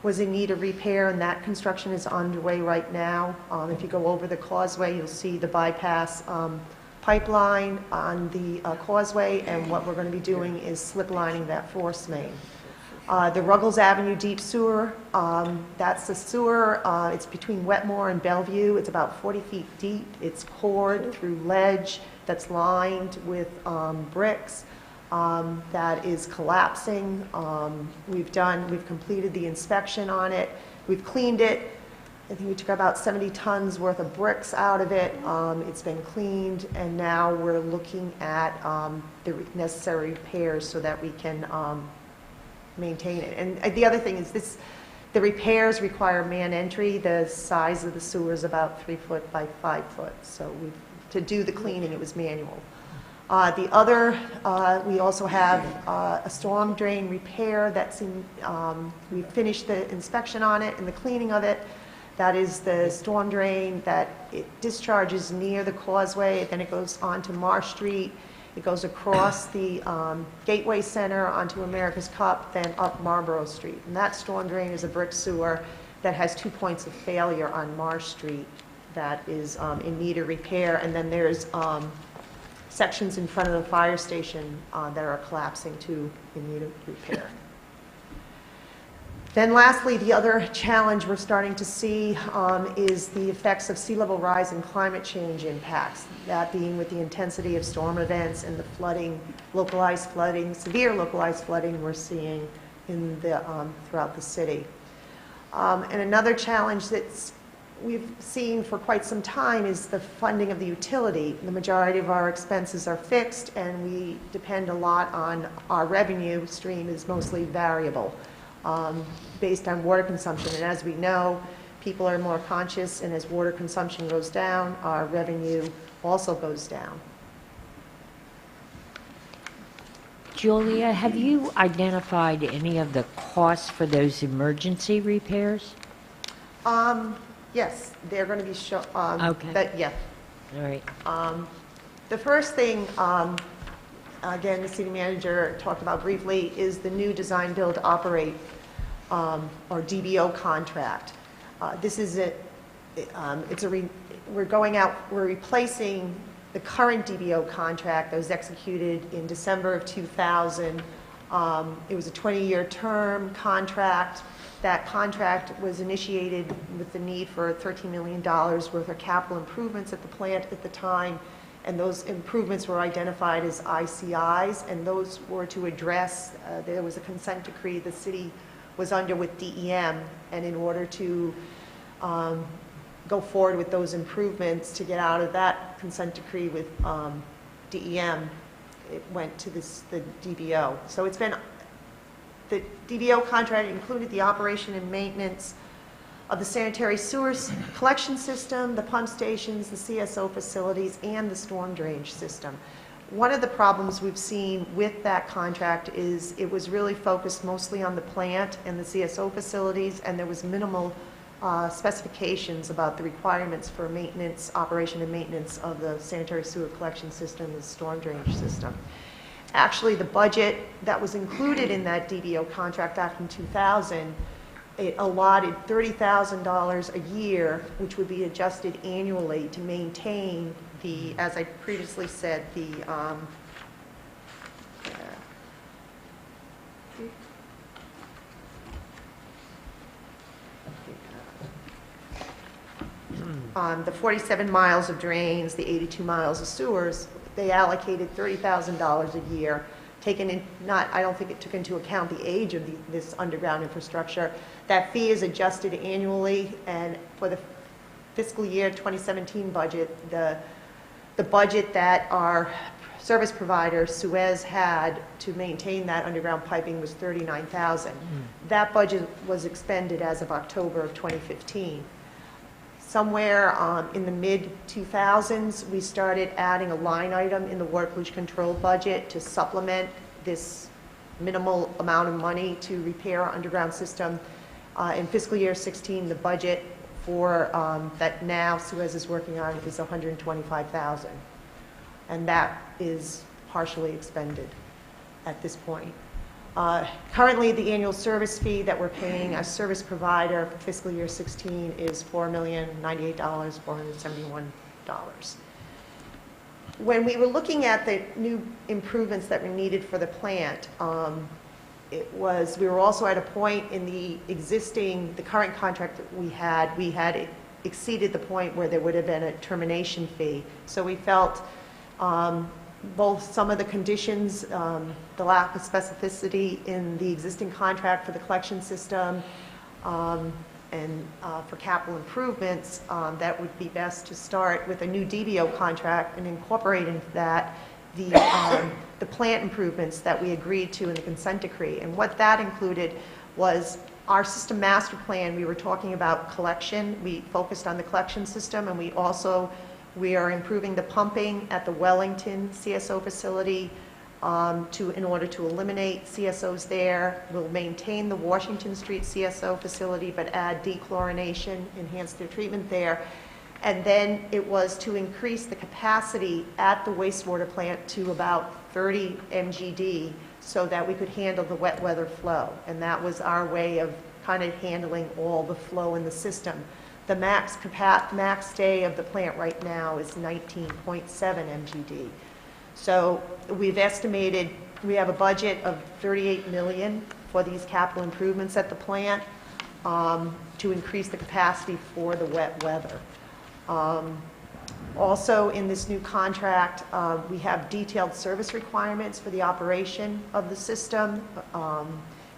was in need of repair, and that construction is underway right now. If you go over the causeway, you'll see the bypass pipeline on the causeway, and what we're going to be doing is slip lining that force main. The Ruggles Avenue deep sewer, that's the sewer, it's between Wetmore and Bellevue. It's about 40 feet deep. It's cored through ledge that's lined with bricks. That is collapsing. We've completed the inspection on it. We've cleaned it. I think we took about 70 tons worth of bricks out of it. It's been cleaned, and now we're looking at the necessary repairs so that we can maintain it. And the other thing is the repairs require man entry. The size of the sewer is about 3 foot by 5 foot. So to do the cleaning, it was manual. We also have a storm drain repair that's we finished the inspection on it and the cleaning of it. That is the storm drain that it discharges near the causeway, then it goes onto Marsh Street. It goes across the Gateway Center onto America's Cup, then up Marlborough Street. And that storm drain is a brick sewer that has 2 points of failure on Marsh Street that is in need of repair. And then there's sections in front of the fire station that are collapsing too in need of repair. Then lastly, the other challenge we're starting to see is the effects of sea level rise and climate change impacts, that being with the intensity of storm events and the flooding, localized flooding, severe localized flooding we're seeing in throughout the city. And another challenge that's we've seen for quite some time is the funding of the utility. The majority of our expenses are fixed, and we depend a lot on our revenue stream is mostly variable based on water consumption. And as we know, people are more conscious, and as water consumption goes down, our revenue also goes down. Julia, have you identified any of the costs for those emergency repairs? Yes, they're going to be shown. Okay. Yeah. All right. The first thing, again, the city manager talked about briefly, is the new design, build, operate, or DBO contract. This is we're replacing the current DBO contract that was executed in December of 2000 It was a 20-year term contract. That contract was initiated with the need for $13 million worth of capital improvements at the plant at the time, and those improvements were identified as ICIs, and those were to address, there was a consent decree the city was under with DEM, and in order to go forward with those improvements to get out of that consent decree with DEM, it went to the DBO. So it's been, the DBO contract included the operation and maintenance of the sanitary sewers collection system, the pump stations, the CSO facilities, and the storm drainage system. One of the problems we've seen with that contract is it was really focused mostly on the plant and the CSO facilities, and there was minimal specifications about the requirements for maintenance, operation and maintenance of the sanitary sewer collection system, the storm drainage system. Actually, the budget that was included in that DBO contract back in 2000, it allotted $30,000 a year, which would be adjusted annually to maintain the, as I previously said, the the 47 miles of drains, the 82 miles of sewers. They allocated $30,000 a year, taken in, not, I don't think it took into account the age of this underground infrastructure. That fee is adjusted annually, and for the fiscal year 2017 budget, the budget that our service provider, Suez, had to maintain that underground piping was $39,000. That budget was expended as of October of 2015. Somewhere in the mid-2000s, we started adding a line item in the water pollution control budget to supplement this minimal amount of money to repair our underground system. In fiscal year 16, the budget for that now Suez is working on is $125,000, and that is partially expended at this point. Currently, the annual service fee that we're paying as service provider for fiscal year 16 is $4,098,471. When we were looking at the new improvements that were needed for the plant, we were also at a point in the current contract that we had exceeded the point where there would have been a termination fee. So we felt both some of the conditions, the lack of specificity in the existing contract for the collection system, and for capital improvements, that would be best to start with a new DBO contract and incorporate into that the plant improvements that we agreed to in the consent decree. And what that included was our system master plan. We were talking about collection. We focused on the collection system, and we are improving the pumping at the Wellington CSO facility in order to eliminate CSOs there. We'll maintain the Washington Street CSO facility, but add dechlorination, enhance their treatment there. And then it was to increase the capacity at the wastewater plant to about 30 MGD so that we could handle the wet weather flow. And that was our way of kind of handling all the flow in the system. The max day of the plant right now is 19.7 MGD. So we've estimated, we have a budget of $38 million for these capital improvements at the plant to increase the capacity for the wet weather. Also in this new contract, we have detailed service requirements for the operation of the system.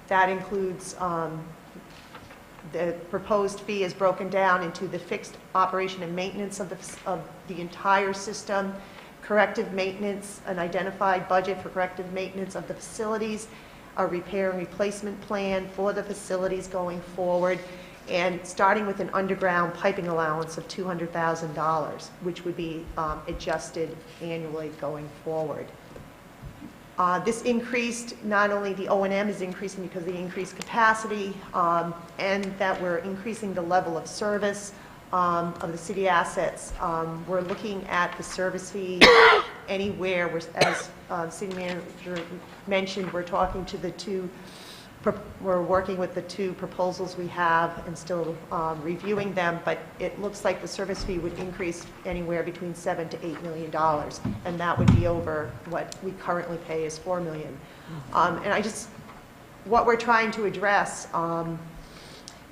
That includes the proposed fee is broken down into the fixed operation and maintenance of the entire system, corrective maintenance, an identified budget for corrective maintenance of the facilities, a repair and replacement plan for the facilities going forward, and starting with an underground piping allowance of $200,000, which would be adjusted annually going forward. This increased, not only the O&M is increasing because of the increased capacity, and that we're increasing the level of service of the city assets. We're looking at the service fee anywhere, as city manager mentioned, we're talking to the two we're working with the two proposals we have and still reviewing them, but it looks like the service fee would increase anywhere between $7 to $8 million, and that would be over what we currently pay is $4 million. And what we're trying to address,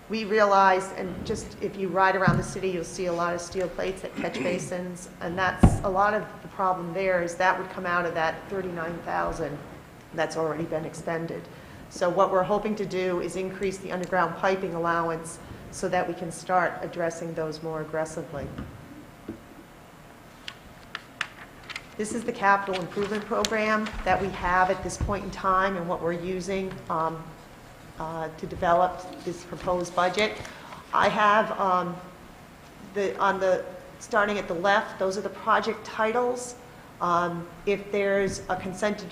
we realize, and just if you ride around the city, you'll see a lot of steel plates at catch basins, and that's a lot of the problem there is that would come out of that $39,000 that's already been expended. So what we're hoping to do is increase the underground piping allowance so that we can start addressing those more aggressively. This is the capital improvement program that we have at this point in time and what we're using to develop this proposed budget. I have starting at the left, those are the project titles. If there's a consent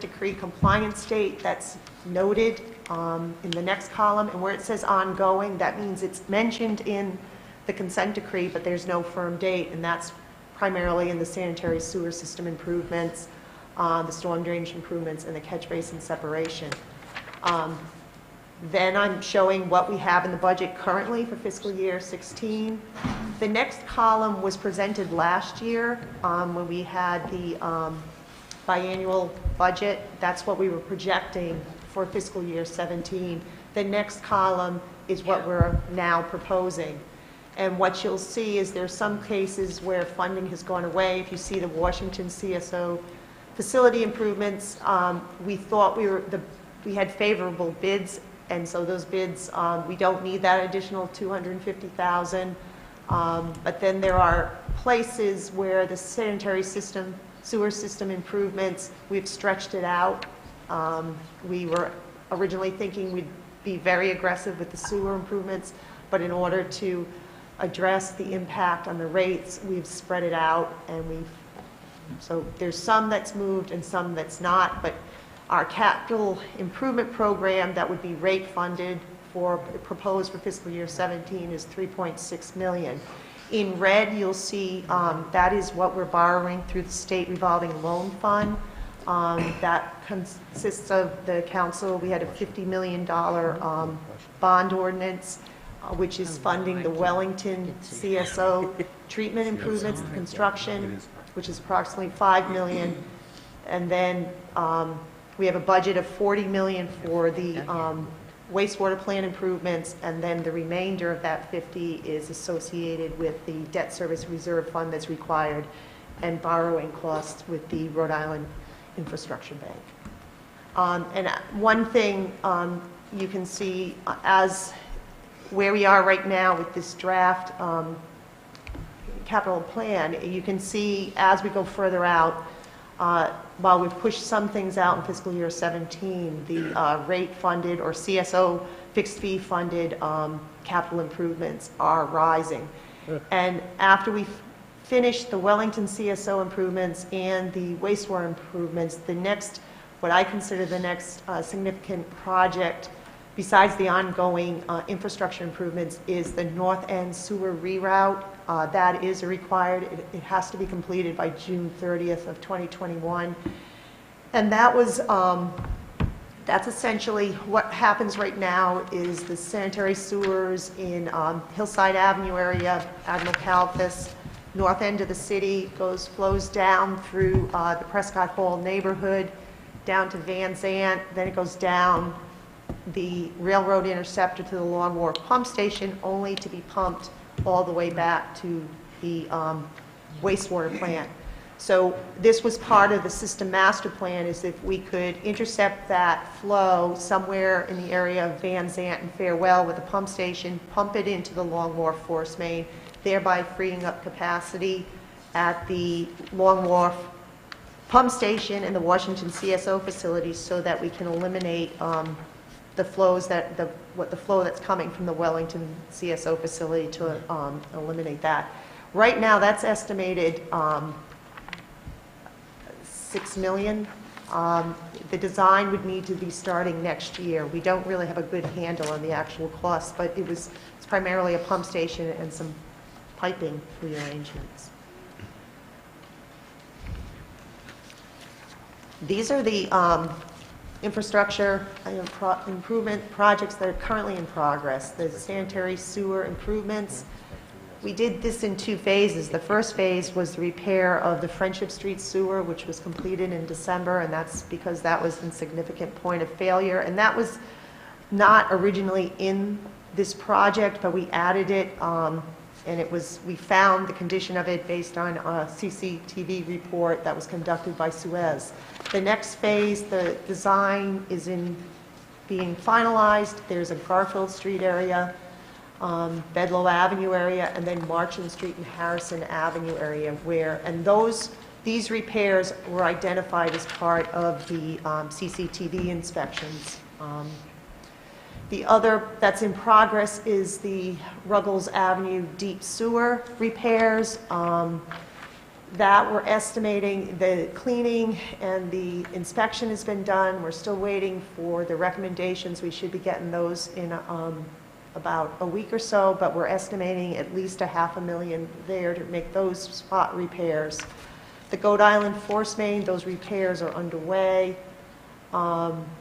decree compliance date that's noted in the next column, and where it says ongoing, that means it's mentioned in the consent decree, but there's no firm date, and that's primarily in the sanitary sewer system improvements, the storm drainage improvements, and the catch basin separation. Then I'm showing what we have in the budget currently for fiscal year 16. The next column was presented last year when we had the biannual budget. That's what we were projecting for fiscal year 17. The next column is what we're now proposing. And what you'll see is there's some cases where funding has gone away. If you see the Washington CSO facility improvements, we thought we had favorable bids, and so those bids, we don't need that additional $250,000. But then there are places where the sanitary system, sewer system improvements, we've stretched it out. We were originally thinking we'd be very aggressive with the sewer improvements, but in order to address the impact on the rates, we've spread it out, and so there's some that's moved and some that's not, but our capital improvement program that would be rate funded proposed for fiscal year 17 is $3.6 million. In red, you'll see that is what we're borrowing through the state revolving loan fund. That consists of the council. We had a $50 million bond ordinance, which is funding the Wellington CSO treatment improvements, the construction, which is approximately $5 million. And then we have a budget of $40 million for the wastewater plant improvements, and then the remainder of that 50 is associated with the debt service reserve fund that's required and borrowing costs with the Rhode Island Infrastructure Bank. And one thing you can see as where we are right now with this draft capital plan, you can see as we go further out, while we've pushed some things out in fiscal year 17, the rate funded or CSO fixed fee funded capital improvements are rising. And after we finish the Wellington CSO improvements and the wastewater improvements, the next, what I consider the next significant project besides the ongoing infrastructure improvements is the North End sewer reroute. That is required. It has to be completed by June 30th of 2021. And that was, that's essentially what happens right now is the sanitary sewers in Hillside Avenue area, Admiral Kalfas, north end of the city, flows down through the Prescott Hall neighborhood, down to Van Zant, then it goes down the railroad interceptor to the Long Wharf pump station, only to be pumped all the way back to the wastewater plant. So this was part of the system master plan, is if we could intercept that flow somewhere in the area of Van Zant and Farewell with a pump station, pump it into the Long Wharf force main, thereby freeing up capacity at the Long Wharf pump station and the Washington CSO facilities so that we can eliminate the flows the flow that's coming from the Wellington CSO facility to eliminate that. Right now, that's estimated $6 million. The design would need to be starting next year. We don't really have a good handle on the actual cost, but it's primarily a pump station and some piping rearrangements. These are the infrastructure improvement projects that are currently in progress. The sanitary sewer improvements. We did this in 2 phases. The first phase was the repair of the Friendship Street sewer, which was completed in December, and that's because that was a significant point of failure. And that was not originally in this project, but we added it, and we found the condition of it based on a CCTV report that was conducted by Suez. The next phase, the design is being finalized. There's a Garfield Street area, Bedlow Avenue area, and then Marchand Street and Harrison Avenue area these repairs were identified as part of the CCTV inspections. The other that's in progress is the Ruggles Avenue deep sewer repairs. That we're estimating the cleaning and the inspection has been done. We're still waiting for the recommendations. We should be getting those in about a week or so, but we're estimating at least $500,000 there to make those spot repairs. The Goat Island force main, those repairs are underway.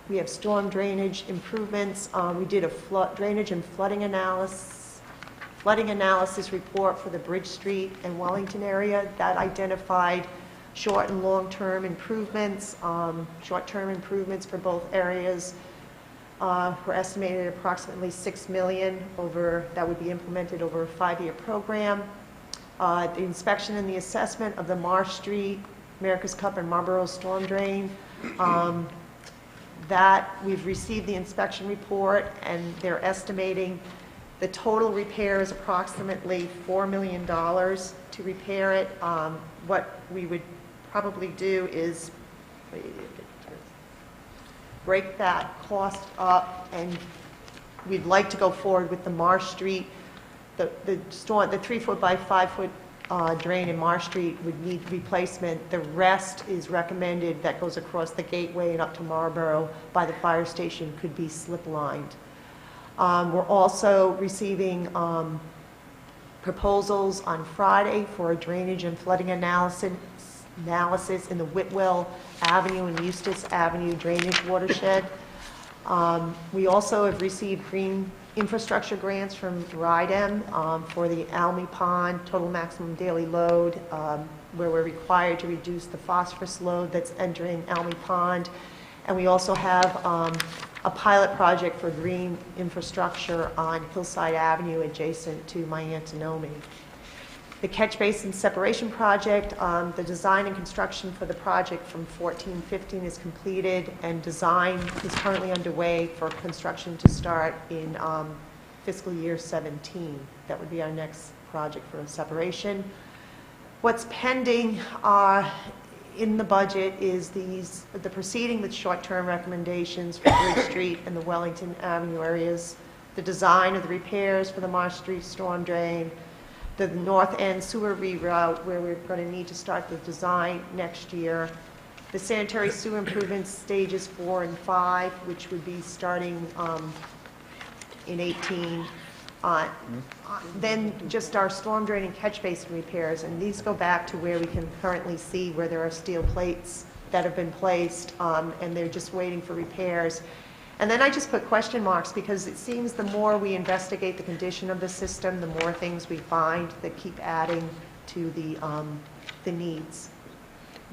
We have storm drainage improvements. We did a drainage and flooding analysis report for the Bridge Street and Wellington area that identified short and long-term improvements. Short-term improvements for both areas were estimated at approximately $6 million that would be implemented over a 5-year program. The inspection and the assessment of the Marsh Street, America's Cup and Marlboro storm drain. That we've received the inspection report, and they're estimating the total repair is approximately $4 million to repair it. What we would probably do is break that cost up, and we'd like to go forward with the Marsh Street. The 3-foot by 5-foot drain in Marsh Street would need replacement. The rest is recommended that goes across the gateway and up to Marlboro by the fire station could be slip lined. We're also receiving proposals on Friday for a drainage and flooding analysis in the Whitwell Avenue and Eustis Avenue drainage watershed. We also have received green infrastructure grants from RIDEM for the Almy Pond total maximum daily load, where we're required to reduce the phosphorus load that's entering Almy Pond. And we also have a pilot project for green infrastructure on Hillside Avenue adjacent to my Antinomy. The catch basin separation project, the design and construction for the project from 14-15 is completed, and design is currently underway for construction to start in fiscal year 17. That would be our next project for a separation. What's pending in the budget is the proceeding with short-term recommendations for Bridge Street and the Wellington Avenue areas, the design of the repairs for the Marsh Street storm drain, the North End sewer reroute, where we're going to need to start the design next year, the sanitary sewer improvements stages 4 and 5, which would be starting in 18. Then just our storm drain and catch basin repairs, and these go back to where we can currently see where there are steel plates that have been placed, and they're just waiting for repairs. And then I just put question marks because it seems the more we investigate the condition of the system, the more things we find that keep adding to the needs.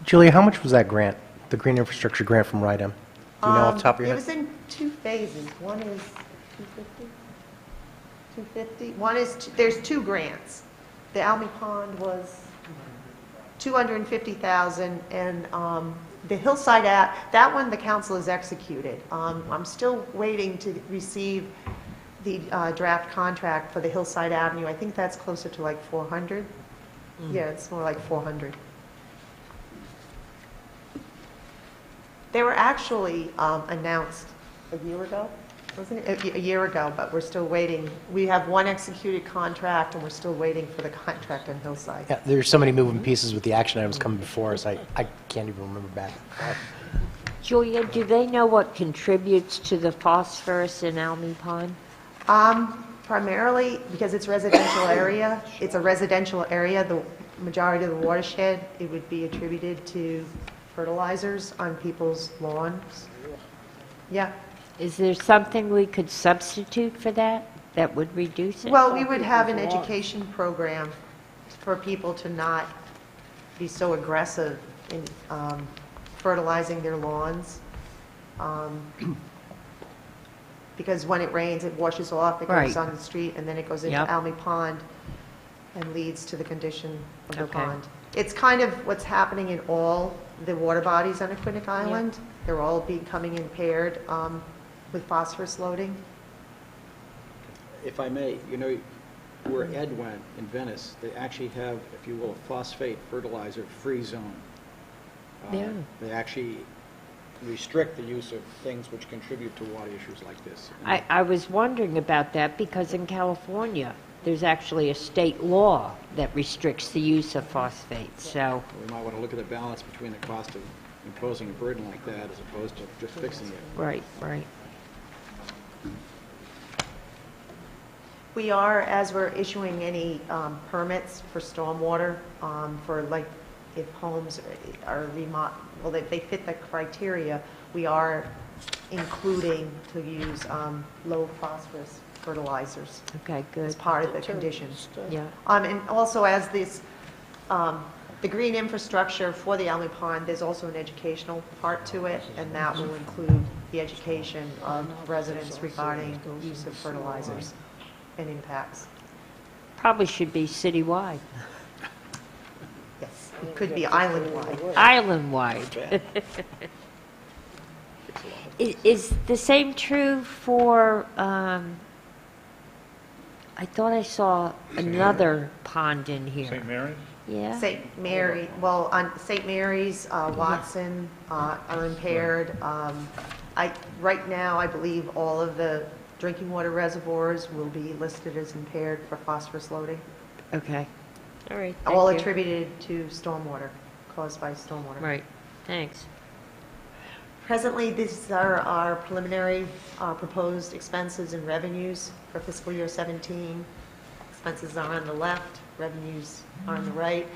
Julia, how much was that grant, the green infrastructure grant from RIDEM? Do you know off the top of your It head? was in 2 phases. One is 250? 250? One is, there's 2 grants. The Almy Pond was $250,000, and the Hillside that one the council has executed. I'm still waiting to receive the draft contract for the Hillside Avenue. I think that's closer to like 400. Yeah, it's more like 400. They were actually announced a year ago, wasn't it? A year ago, but we're still waiting. We have one executed contract, and we're still waiting for the contract on Hillside. Yeah, there's so many moving pieces with the action items coming before us, I can't even remember back. Julia, do they know what contributes to the phosphorus in Almy Pond? Primarily because it's residential area. It's a residential area. The majority of the watershed, it would be attributed to fertilizers on people's lawns. Yeah. Is there something we could substitute for that, that would reduce it? Well, we would have an education program for people to not be so aggressive in fertilizing their lawns. Because when it rains, it washes off, it goes Right. on the street, and then it goes into Yep. Almy Pond and leads to the condition of the Okay. pond. It's kind of what's happening in all the water bodies on Aquinic Island. They're all becoming impaired with phosphorus loading. If I may, you know, where Ed went in Venice, they actually have, if you will, a phosphate fertilizer-free zone. Yeah. They actually restrict the use of things which contribute to water issues like this. I was wondering about that because in California, there's actually a state law that restricts the use of phosphates, so, We might want to look at the balance between the cost of imposing a burden like that as opposed to just fixing it. right, right. We are, as we're issuing any permits for stormwater, for like if homes are well, they fit the criteria, we are including to use low phosphorus fertilizers Okay, good. as part of the conditions. Yeah, And also as this, the green infrastructure for the Almy Pond, there's also an educational part to it, and that will include the education of residents regarding use of fertilizers and impacts. probably should be citywide, Yes, it could be island-wide. island-wide. Is the same true for, I thought I saw another pond in here. St. Mary's? Yeah? St. Mary, well, on St. Mary's, Watson are impaired. Right now, I believe all of the drinking water reservoirs will be listed as impaired for phosphorus loading, Okay. All right, all thank you. attributed to stormwater, caused by stormwater. Right, thanks. Presently, these are our preliminary proposed expenses and revenues for fiscal year 17. Expenses are on the left, revenues are on the right.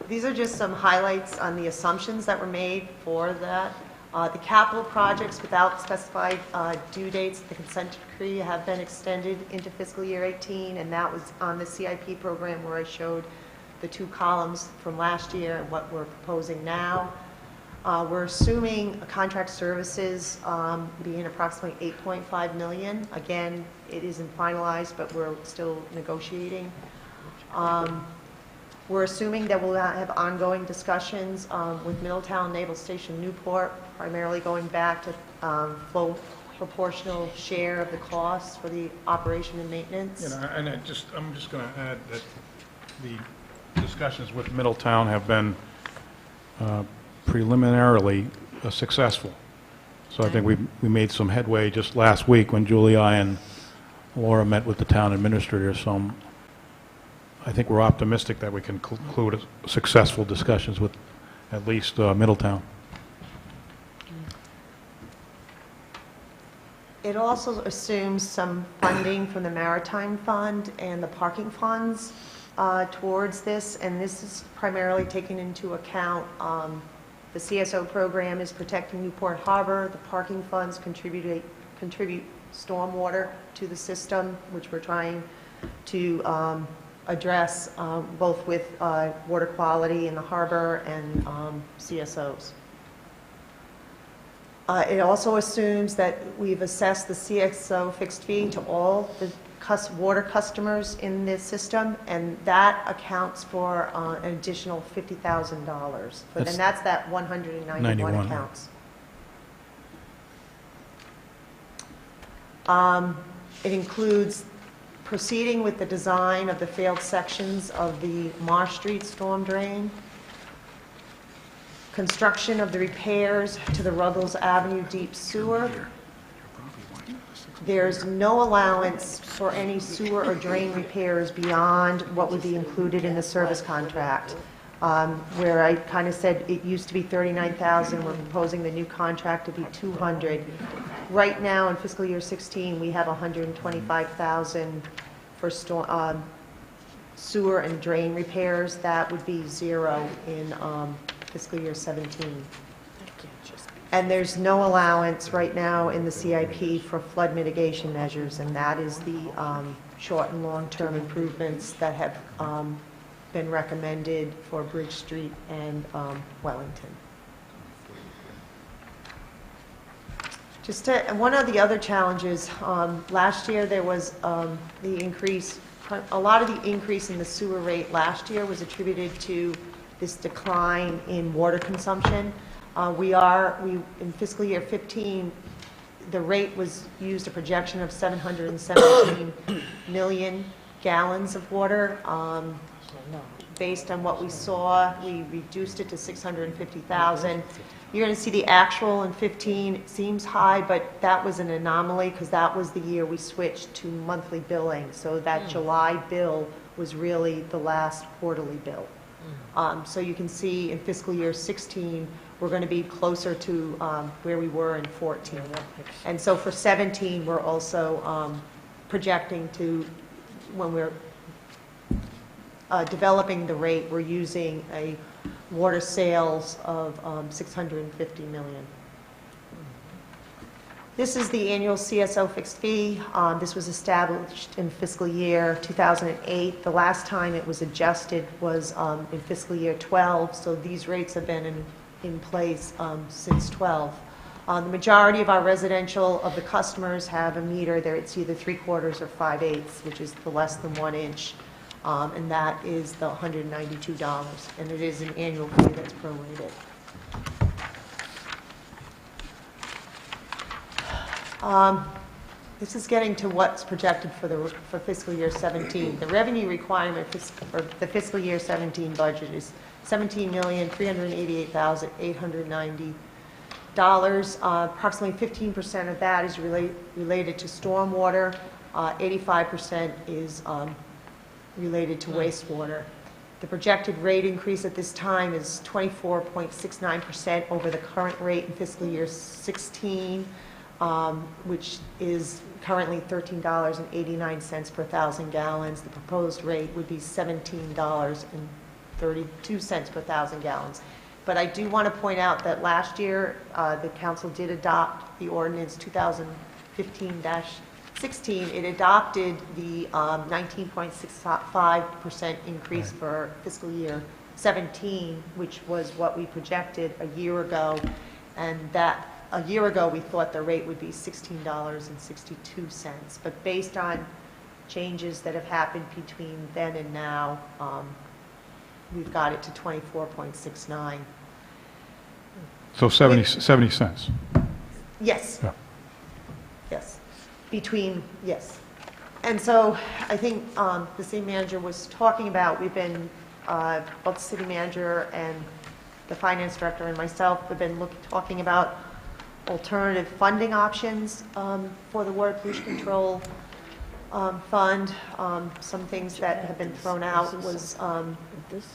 These are just some highlights on the assumptions that were made for that. The capital projects without specified due dates, the consent decree have been extended into fiscal year 18, and that was on the CIP program where I showed the two columns from last year and what we're proposing now. We're assuming contract services being approximately $8.5 million. Again, it isn't finalized, but we're still negotiating. We're assuming that we'll have ongoing discussions with Middletown Naval Station Newport, primarily going back to flow proportional share of the costs for the operation and maintenance. You know, and I'm just going to add that the discussions with Middletown have been preliminarily successful. So I think we made some headway just last week when Julia and Laura met with the town administrator. So I think we're optimistic that we can conclude successful discussions with at least Middletown. It also assumes some funding from the Maritime Fund and the parking funds towards this, and this is primarily taking into account the CSO program is protecting Newport Harbor, the parking funds contribute stormwater to the system, which we're trying to address both with water quality in the harbor and CSOs. It also assumes that we've assessed the CSO fixed fee to all the water customers in this system, and that accounts for an additional $50,000. And that's that 191 91. accounts. It includes proceeding with the design of the failed sections of the Marsh Street storm drain, construction of the repairs to the Ruggles Avenue deep sewer. There's no allowance for any sewer or drain repairs beyond what would be included in the service contract, where I kind of said it used to be $39,000, we're proposing the new contract to be $200. Right now, in fiscal year 16, we have 125,000 for sewer and drain repairs. That would be zero in fiscal year 17. And there's no allowance right now in the CIP for flood mitigation measures, and that is the short and long-term improvements that have been recommended for Bridge Street and Wellington. One of the other challenges, last year there was the increase, a lot of the increase in the sewer rate last year was attributed to this decline in water consumption. In fiscal year 15, the rate was used a projection of 717 million gallons of water. Based on what we saw, we reduced it to 650,000. You're going to see the actual in 15 seems high, but that was an anomaly because that was the year we switched to monthly billing. So that July bill was really the last quarterly bill. So you can see in fiscal year 16, we're going to be closer to where we were in 14. And so for 17, we're also projecting to, when we're developing the rate, we're using a water sales of 650 million. This is the annual CSO fixed fee. This was established in fiscal year 2008. The last time it was adjusted was in fiscal year 12, so these rates have been in place since 12. The majority of our residential, of the customers have a meter there. It's either 3/4 or 5/8, which is the less than 1 inch. And that is the $192, and it is an annual fee that's prorated. This is getting to what's projected for fiscal year 17. The revenue requirement for the fiscal year 17 budget is $17,388,890. Approximately 15% of that is related to stormwater. 85% is related to wastewater. The projected rate increase at this time is 24.69% over the current rate in fiscal year 16, which is currently $13.89 per 1,000 gallons. The proposed rate would be $17.32 per 1,000 gallons. But I do want to point out that last year, the council did adopt the ordinance 2015-16. It adopted the 19.65% increase for fiscal year 17, which was what we projected a year ago. And that, a year ago, we thought the rate would be $16.62. But based on changes that have happened between then and now, we've got it to 24.69. So 70 cents. Yes. Yeah. Yes. Yes. And so I think the city manager was talking about, we've been, both the city manager and the finance director and myself have been talking about alternative funding options for the water pollution control fund. Some things that have been thrown out was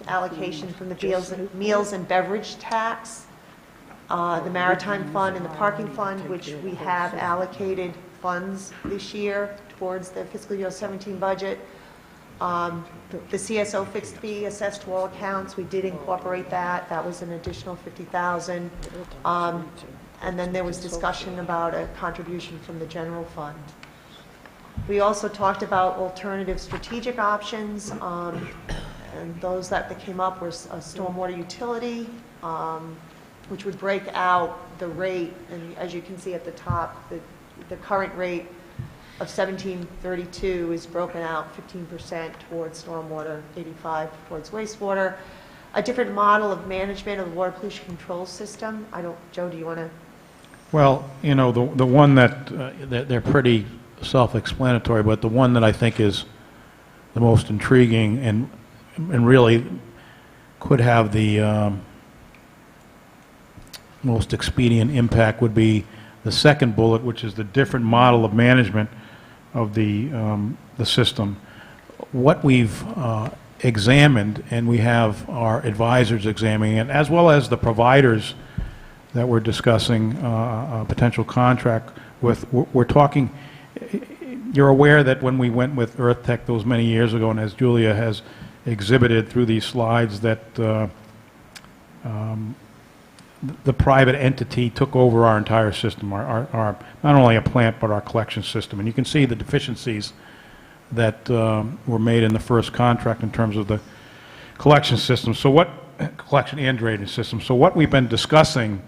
allocation from the meals and beverage tax, the maritime fund and the parking fund, which we have allocated funds this year towards the fiscal year 17 budget. The CSO fixed fee assessed to all accounts, we did incorporate that. That was an additional $50,000. And then there was discussion about a contribution from the general fund. We also talked about alternative strategic options, and those that came up were a stormwater utility, which would break out the rate, and as you can see at the top, the current rate of $17.32 is broken out 15% towards stormwater, 85% towards wastewater. A different model of management of the water pollution control system. Joe, do you want to? Well, you know, the one that they're pretty self-explanatory, but the one that I think is the most intriguing and really could have the most expedient impact would be the second bullet, which is the different model of management of the system. What we've examined, and we have our advisors examining it, as well as the providers that we're discussing a potential contract with. We're talking, you're aware that when we went with Earth Tech those many years ago, and as Julia has exhibited through these slides, that the private entity took over our entire system, our not only a plant, but our collection system. And you can see the deficiencies that were made in the first contract in terms of the collection system. So what, collection and drainage system. So what we've been discussing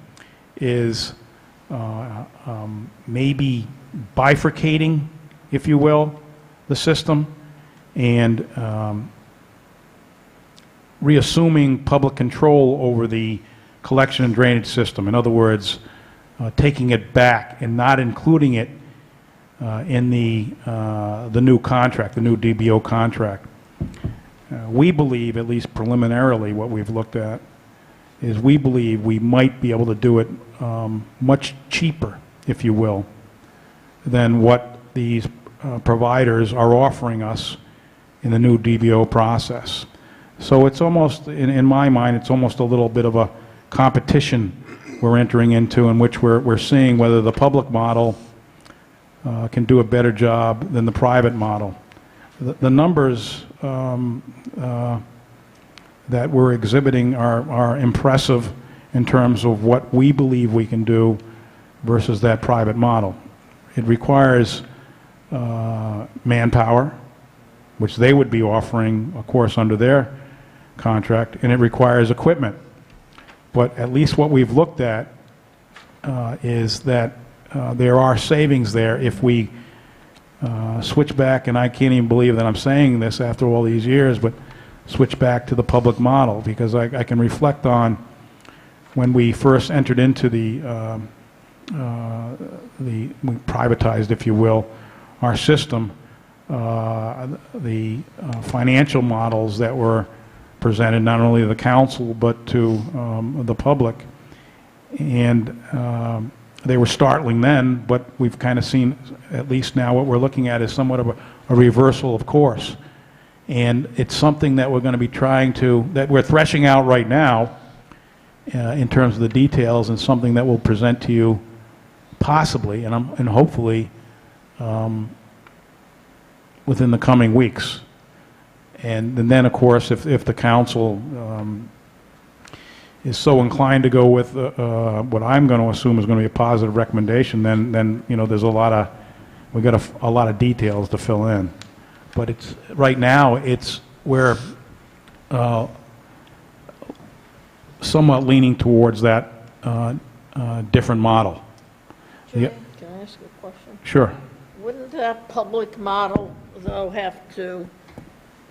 is maybe bifurcating, if you will, the system, and reassuming public control over the collection and drainage system. In other words, taking it back and not including it in the new contract, the new DBO contract. We believe, at least preliminarily, what we've looked at, is we believe we might be able to do it much cheaper, if you will, than what these providers are offering us in the new DBO process. So it's almost, in my mind, it's almost a little bit of a competition we're entering into, in which we're seeing whether the public model can do a better job than the private model. The numbers that we're exhibiting are impressive in terms of what we believe we can do versus that private model. It requires manpower, which they would be offering, of course, under their contract, and it requires equipment. But at least what we've looked at is that there are savings there if we switch back, and I can't even believe that I'm saying this after all these years, but switch back to the public model, because I can reflect on when we first entered into we privatized, if you will, our system, the financial models that were presented not only to the council but to the public, and they were startling then, but we've kind of seen, at least now what we're looking at is somewhat of a reversal of course. And it's something that we're going to be that we're threshing out right now in terms of the details, and something that we'll present to you possibly and hopefully within the coming weeks. And then, of course, if the council is so inclined to go with what I'm going to assume is going to be a positive recommendation, then you know, there's we've got a lot of details to fill in. But it's right now we're somewhat leaning towards that different model. Jay, can I ask a question? Sure. Wouldn't that public model, though, have to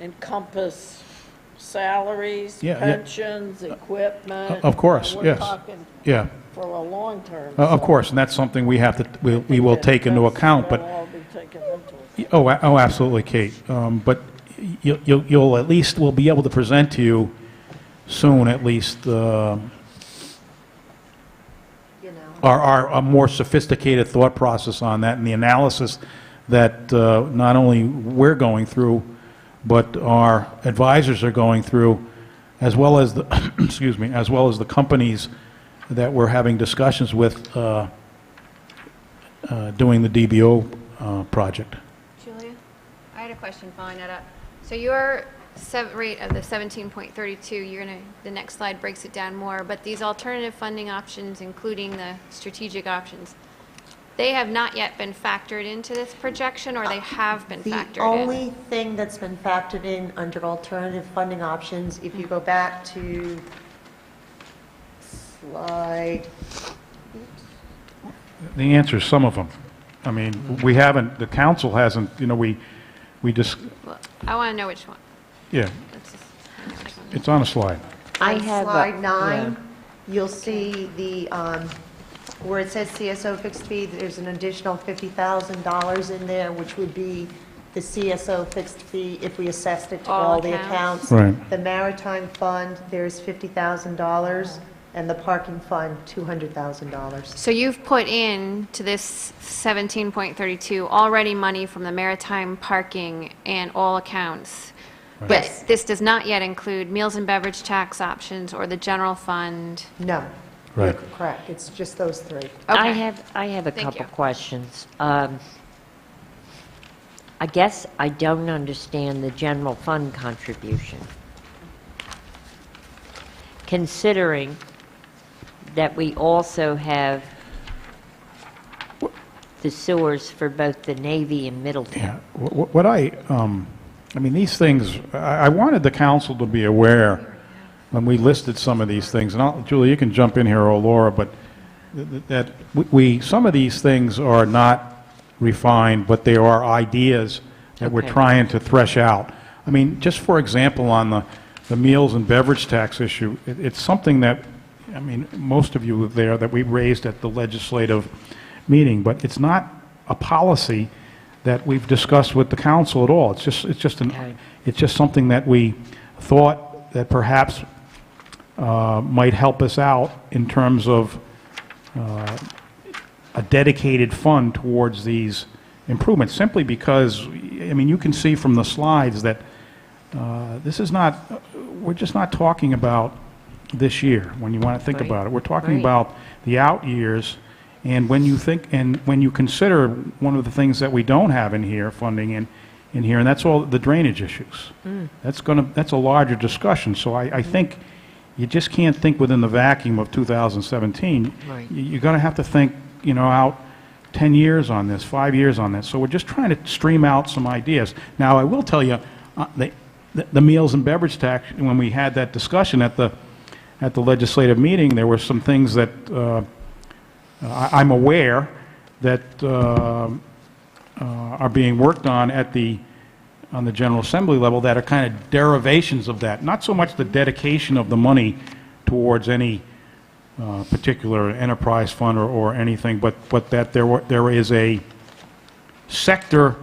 encompass salaries, Yeah, yeah. pensions, equipment? Of course, yes. We're talking Yeah. for a long term. Of course, and that's something we have to we will take into account. But That'll all be taken into account. oh, absolutely, Kate. But you'll at least we'll be able to present to you soon, at least, our more sophisticated thought process on that, and the analysis that not only we're going through, but our advisors are going through, as well as the excuse me, as well as the companies that we're having discussions with doing the DBO project. Julia, I had a question following that up. So your rate of the 17.32, the next slide breaks it down more, but these alternative funding options, including the strategic options, they have not yet been factored into this projection, or they have been factored in? The only thing that's been factored in under alternative funding options, if you go back to slide, The answer is some of them. I mean, we haven't, the council hasn't, you know, we just, Well, I want to know which one. yeah, Let's just- it's on a slide. I on have slide 9, you'll see the, where it says CSO fixed fee, there's an additional $50,000 in there, which would be the CSO fixed fee if we assessed it to All all the accounts. accounts. Right. The maritime fund, there's $50,000, and the parking fund, $200,000. So you've put in to this 17.32 already money from the maritime parking and all accounts. But Yes. this does not yet include meals and beverage tax options or the general fund. No. Right. You're correct, it's just those three. I Okay. have a Thank couple you. questions. I guess I don't understand the general fund contribution. Considering that we also have the sewers for both the Navy and Middletown. Yeah, what I mean, these things, I wanted the council to be aware when we listed some of these things, and Julie, you can jump in here, or Laura, but that some of these things are not refined, but they are ideas that we're Okay. trying to thresh out. I mean, just for example, on the meals and beverage tax issue, it's something that, I mean, most of you were there, that we raised at the legislative meeting, but it's not a policy that we've discussed with the council at all. It's just something that we thought that perhaps might help us out in terms of a dedicated fund towards these improvements, simply because, I mean, you can see from the slides that this is not, we're just not talking about this year, when you want to think Right. about it. We're talking Right. about the out years, and when you think, and when you consider one of the things that we don't have in here, funding in here, and that's all the drainage issues. That's a larger discussion, so I think you just can't think within the vacuum of 2017. Right. You're going to have to think, out 10 years on this, 5 years on this. So we're just trying to stream out some ideas. Now, I will tell you, the meals and beverage tax, when we had that discussion at the legislative meeting, there were some things that I'm aware that are being worked on on the General Assembly level that are kind of derivations of that. Not so much the dedication of the money towards any particular enterprise fund or anything, but that there is a sector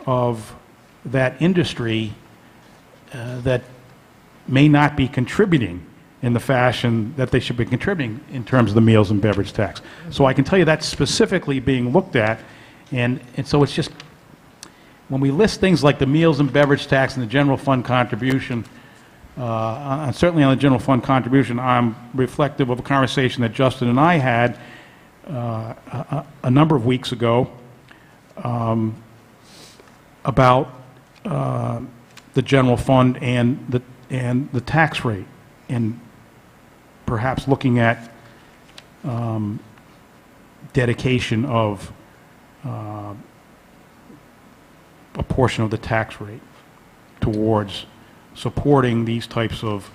of that industry that may not be contributing in the fashion that they should be contributing in terms of the meals and beverage tax. So I can tell you that's specifically being looked at, and so it's just, when we list things like the meals and beverage tax and the general fund contribution, certainly on the general fund contribution, I'm reflective of a conversation that Justin and I had a number of weeks ago about the general fund and the tax rate, and perhaps looking at dedication of a portion of the tax rate towards supporting these types of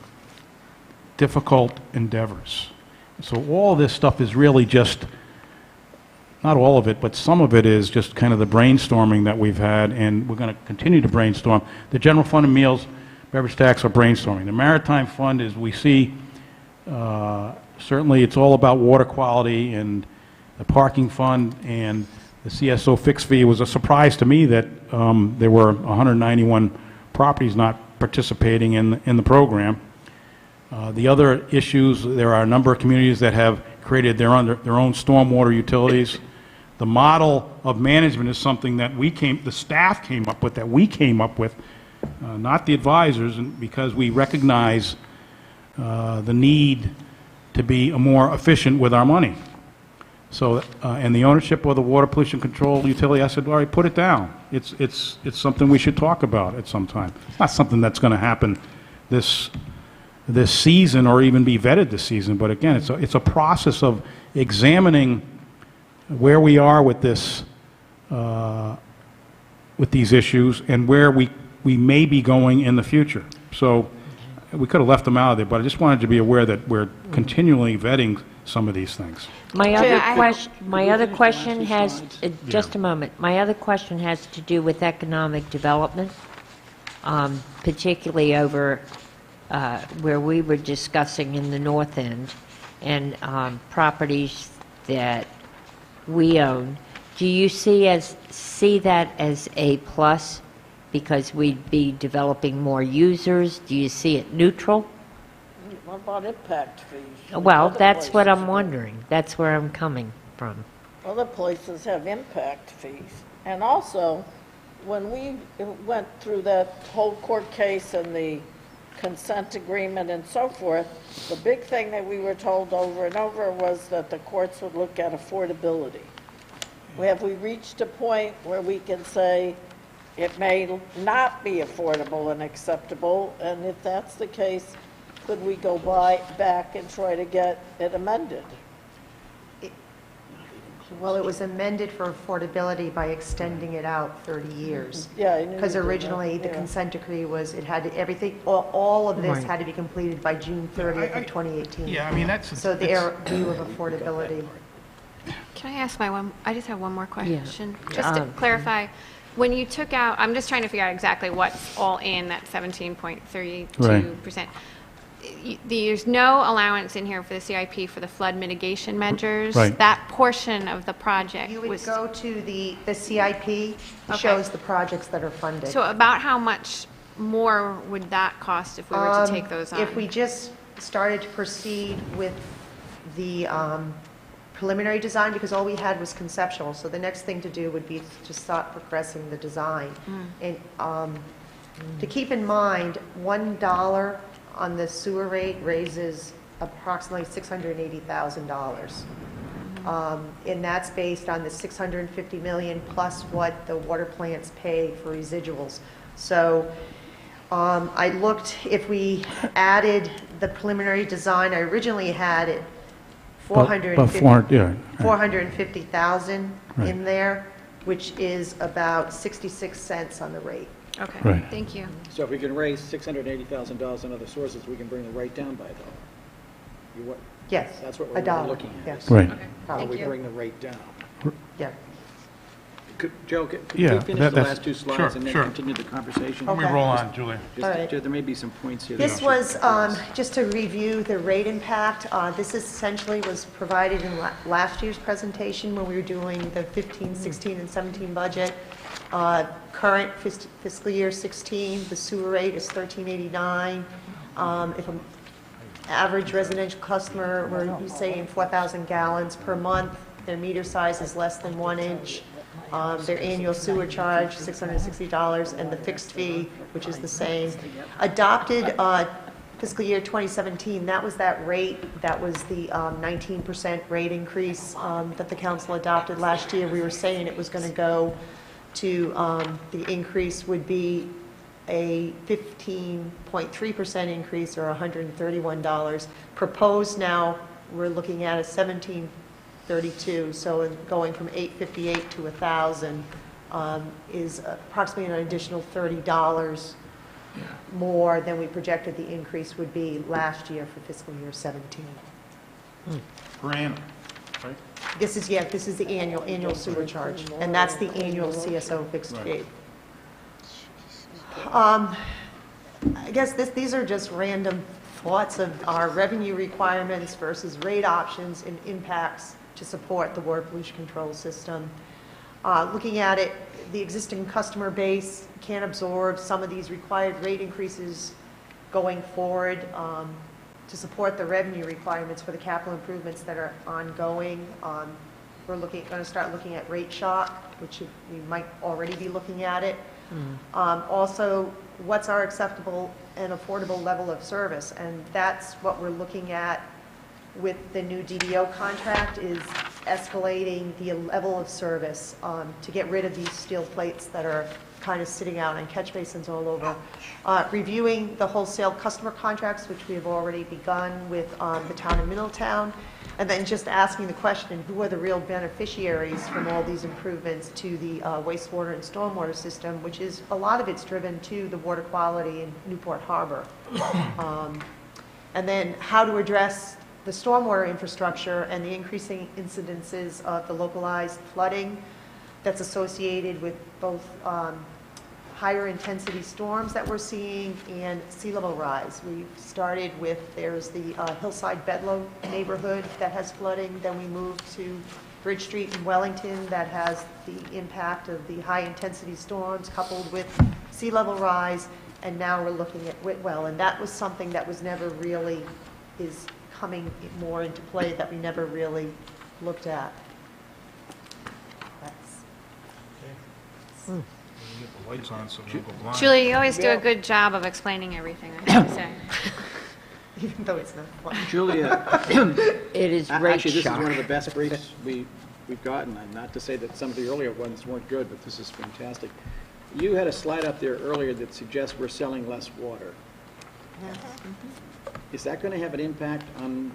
difficult endeavors. So all this stuff is really just, not all of it, but some of it is just kind of the brainstorming that we've had, and we're going to continue to brainstorm. The general fund and meals, beverage tax are brainstorming. The maritime fund is, we see, certainly it's all about water quality, and the parking fund and the CSO fixed fee. It was a surprise to me that there were 191 properties not participating in the program. The other issues, there are a number of communities that have created their own stormwater utilities. The model of management is something that the staff came up with, not the advisors, and because we recognize the need to be more efficient with our money. So, and the ownership of the water pollution control utility, I said, all right, put it down. It's something we should talk about at some time. It's not something that's going to happen this season or even be vetted this season, but again, it's a process of examining where we are with this, with these issues, and where we may be going in the future. So we could have left them out of there, but I just wanted to be aware that we're continually vetting some of these things. My Okay, other question has, just a moment, my other question has to do with economic development, particularly over where we were discussing in the north end, and properties that we own. Do you see that as a plus, because we'd be developing more users? Do you see it neutral? What about impact fees? Well, Other that's what I'm places- wondering. That's where I'm coming from. Other places have impact fees. And also, when we went through that whole court case and the consent agreement and so forth, the big thing that we were told over and over was that the courts would look at affordability. Have we reached a point where we can say it may not be affordable and acceptable? And if that's the case, could we go back and try to get it amended? Well, it was amended for affordability by extending it out 30 years. Yeah, I knew Because you did that, originally, the yeah. consent decree was, it had to, everything, all of this Right. had to be completed by June 30th of 2018. Yeah, I mean, that's. So their view of affordability. Can I ask I just have one more question. Yeah. Just to clarify, when you took out, I'm just trying to figure out exactly what's all in that 17.32%. There's no allowance in here for the CIP for the flood mitigation measures. Right. That portion of the project You would was, go to the CIP, shows the projects that are funded. so about how much more would that cost if we were to take those on? If we just started to proceed with the preliminary design, because all we had was conceptual, so the next thing to do would be to start progressing the design. And to keep in mind, $1 on the sewer rate raises approximately $680,000. And that's based on the $650 million plus what the water plants pay for residuals. So I looked, if we added the preliminary design, I originally had it About 400, yeah. 450,000 Right. in there, which is about 66 cents on the rate. Okay, Right. thank you. So if we can raise $680,000 in other sources, we can bring the rate down by $1. Yes, That's what a we're dollar, looking at. yes. Right. Okay, How thank we you. bring the rate down. Yeah. Joe, could Yeah, you finish the that's- last two sure, slides and then sure. continue the conversation? Okay. Julie. Just- All right. There may be some points here. that This we should was, address. just to review the rate impact, this essentially was provided in last year's presentation when we were doing the 15, 16, and 17 budget. Current fiscal year 16, the sewer rate is $13.89. If an average residential customer, we're saying 4,000 gallons per month, their meter size is less than 1 inch. Their annual sewer charge, $660, and the fixed fee, which is the same. Adopted fiscal year 2017, that was that rate, that was the 19% rate increase that the council adopted last year. We were saying it was going to go to, the increase would be a 15.3% increase, or $131. Proposed now, we're looking at a 17.32, so going from $858 to $1,000 is approximately an additional $30 more than we projected the increase would be last year for fiscal year 17. Per annum, right? This is the annual sewer charge, and that's the annual CSO fixed fee. I guess these are just random thoughts of our revenue requirements versus rate options and impacts to support the water pollution control system. Looking at it, the existing customer base can absorb some of these required rate increases going forward to support the revenue requirements for the capital improvements that are ongoing. We're going to start looking at rate shock, which we might already be looking at it. Also, what's our acceptable and affordable level of service? And that's what we're looking at with the new DDO contract, is escalating the level of service to get rid of these steel plates that are kind of sitting out on catch basins all over. Reviewing the wholesale customer contracts, which we have already begun with the town of Middletown, and then just asking the question, who are the real beneficiaries from all these improvements to the wastewater and stormwater system, which is, a lot of it's driven to the water quality in Newport Harbor. And then how to address the stormwater infrastructure and the increasing incidences of the localized flooding that's associated with both higher intensity storms that we're seeing and sea level rise. We've started with, there's the Hillside Bedlow neighborhood that has flooding, then we moved to Bridge Street in Wellington that has the impact of the high intensity storms coupled with sea level rise, and now we're looking at Whitwell, and that was something that was never really, is coming more into play, that we never really looked at. That's lights on so we don't go blind. Julie, you always do a good job of explaining everything, I have to say. Even though it's not fun. Julia, It is actually, rate this is shock. one of the best briefs we've gotten, and not to say that some of the earlier ones weren't good, but this is fantastic. You had a slide up there earlier that suggests we're selling less water. Is that going to have an impact on?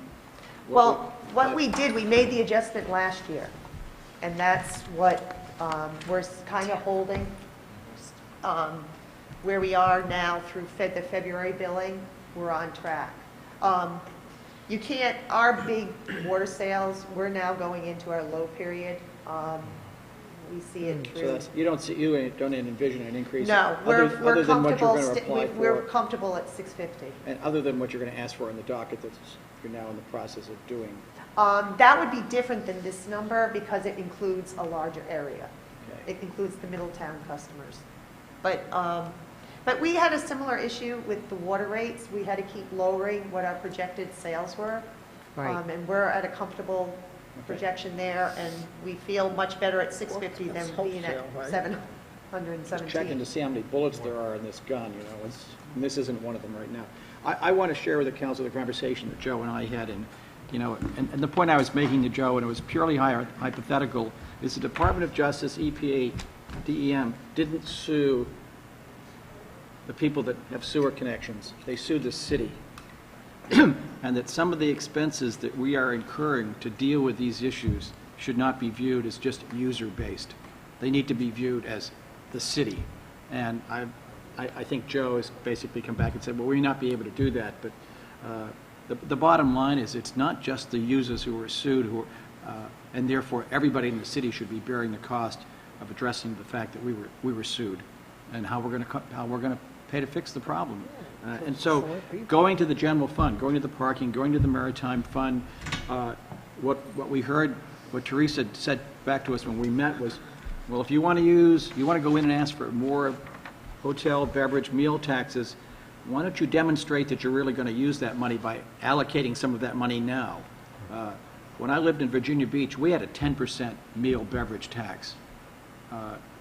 Well, what we did, we made the adjustment last year, and that's what we're kind of holding where we are now through the February billing. We're on track. You can't, our big water sales, we're now going into our low period. We see it So through. that's, you don't envision an increase? No, other we're than what you're comfortable, going to apply we're for, comfortable at 650. and other than what you're going to ask for in the docket that you're now in the process of doing? That would be different than this number because it includes a larger area. Okay. It includes the Middletown customers. But we had a similar issue with the water rates. We had to keep lowering what our projected sales were. Right. And we're at a comfortable Okay. projection there, and we feel much better at 650 than being at Just 717. checking to see how many bullets there are in this gun, and this isn't one of them right now. I want to share with the council the conversation that Joe and I had, and the point I was making to Joe, and it was purely hypothetical, is the Department of Justice, EPA, DEM, didn't sue the people that have sewer connections. They sued the city. And that some of the expenses that we are incurring to deal with these issues should not be viewed as just user-based. They need to be viewed as the city. And I think Joe has basically come back and said, well, we may not be able to do that, but the bottom line is it's not just the users who are sued, and therefore everybody in the city should be bearing the cost of addressing the fact that we were sued, and how we're going to pay to fix the problem. And so, going to the general fund, going to the parking, going to the maritime fund, what we heard, what Teresa said back to us when we met was, well, if you want to go in and ask for more hotel, beverage, meal taxes, why don't you demonstrate that you're really going to use that money by allocating some of that money now? When I lived in Virginia Beach, we had a 10% meal beverage tax.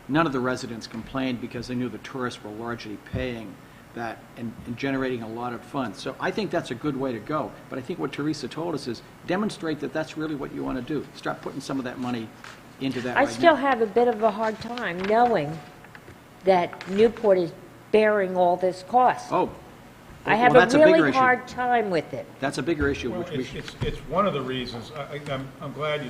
None of the residents complained because they knew the tourists were largely paying that and generating a lot of funds. So I think that's a good way to go. But I think what Teresa told us is demonstrate that that's really what you want to do. Start putting some of that money into that I right still now. have a bit of a hard time knowing that Newport is bearing all this cost. Oh, I have well, that's a bigger really issue. hard time with it. That's a bigger issue, Well, which we it's one of the reasons, I'm glad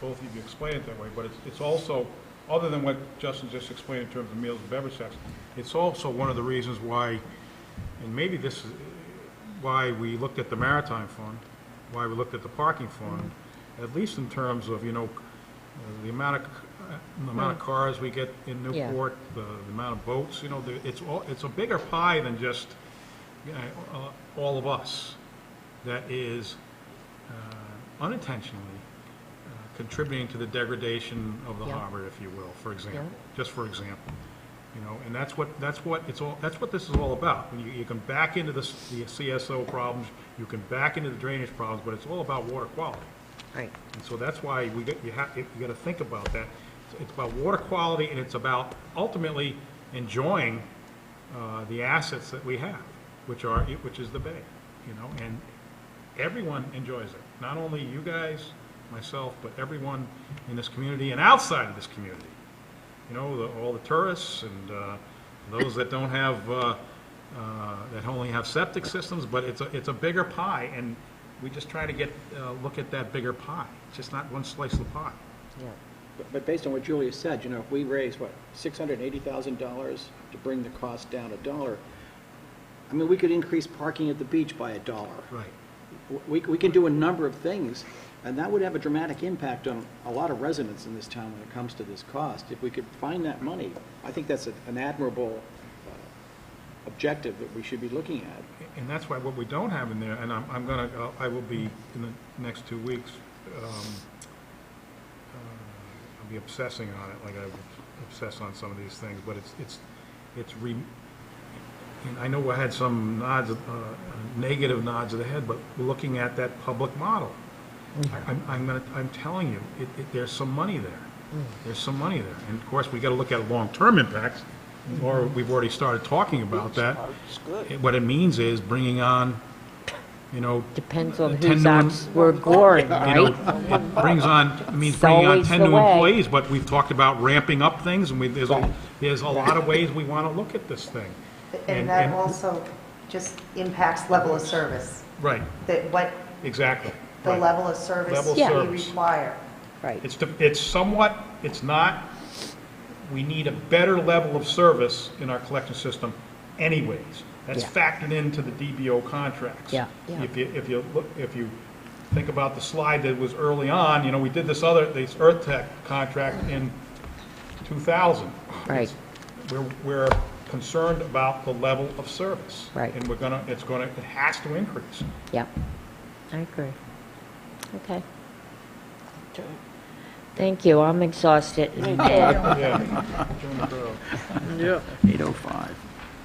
both of you explained it that way, but it's also, other than what Justin just explained in terms of meals and beverage tax, it's also one of the reasons why, and maybe this is why we looked at the maritime fund, why we looked at the parking fund, at least in terms of, the amount of cars we get in Newport, the amount of boats, it's a bigger pie than just all of us that is unintentionally contributing to the degradation of the harbor, if you will, for example, just for example. And that's what this is all about. When you can back into the CSO problems, you can back into the drainage problems, but it's all about water quality. Right. And so that's why you got to think about that. It's about water quality, and it's about ultimately enjoying the assets that we have, which is the bay, and everyone enjoys it. Not only you guys, myself, but everyone in this community and outside of this community. All the tourists and those that don't have, that only have septic systems, but it's a bigger pie, and we just try to look at that bigger pie. It's just not one slice of the pie. But based on what Julia said, if we raise, $680,000 to bring the cost down $1, I mean, we could increase parking at the beach by $1. Right. We can do a number of things, and that would have a dramatic impact on a lot of residents in this town when it comes to this cost. If we could find that money, I think that's an admirable objective that we should be looking at. And that's why what we don't have in there, and I will be in the next 2 weeks, I'll be obsessing on it like I would obsess on some of these things, but and I know I had some negative nods of the head, but looking at that public model, I'm telling you, there's some money there. There's some money there. And of course, we got to look at long-term impacts, or we've already started talking about that. What it means is bringing on, you know, Depends on 10 whose new ox we're goring, you know, right? it brings on, it means It's bringing on always 10 the new way. employees, but we've talked about ramping up things, and there's a lot of ways we want to look at this thing. And that also just impacts level of service, Right, that what exactly. the right. level of service Level of we service. require. Right. It's somewhat, it's not, we need a better level of service in our collection system anyways. That's Yeah. factored into the DBO contracts. Yeah, yeah. If you think about the slide that was early on, you know, we did this Earth Tech contract in 2000. Right. We're concerned about the level of service. Right. And it has to increase. Yeah, I agree. Okay. Thank you, I'm exhausted. Yeah. Yeah. 8:05.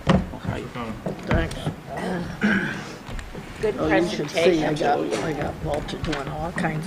Thanks for coming. Thanks. Good Oh, you should see, presentation. I got Walter doing all kinds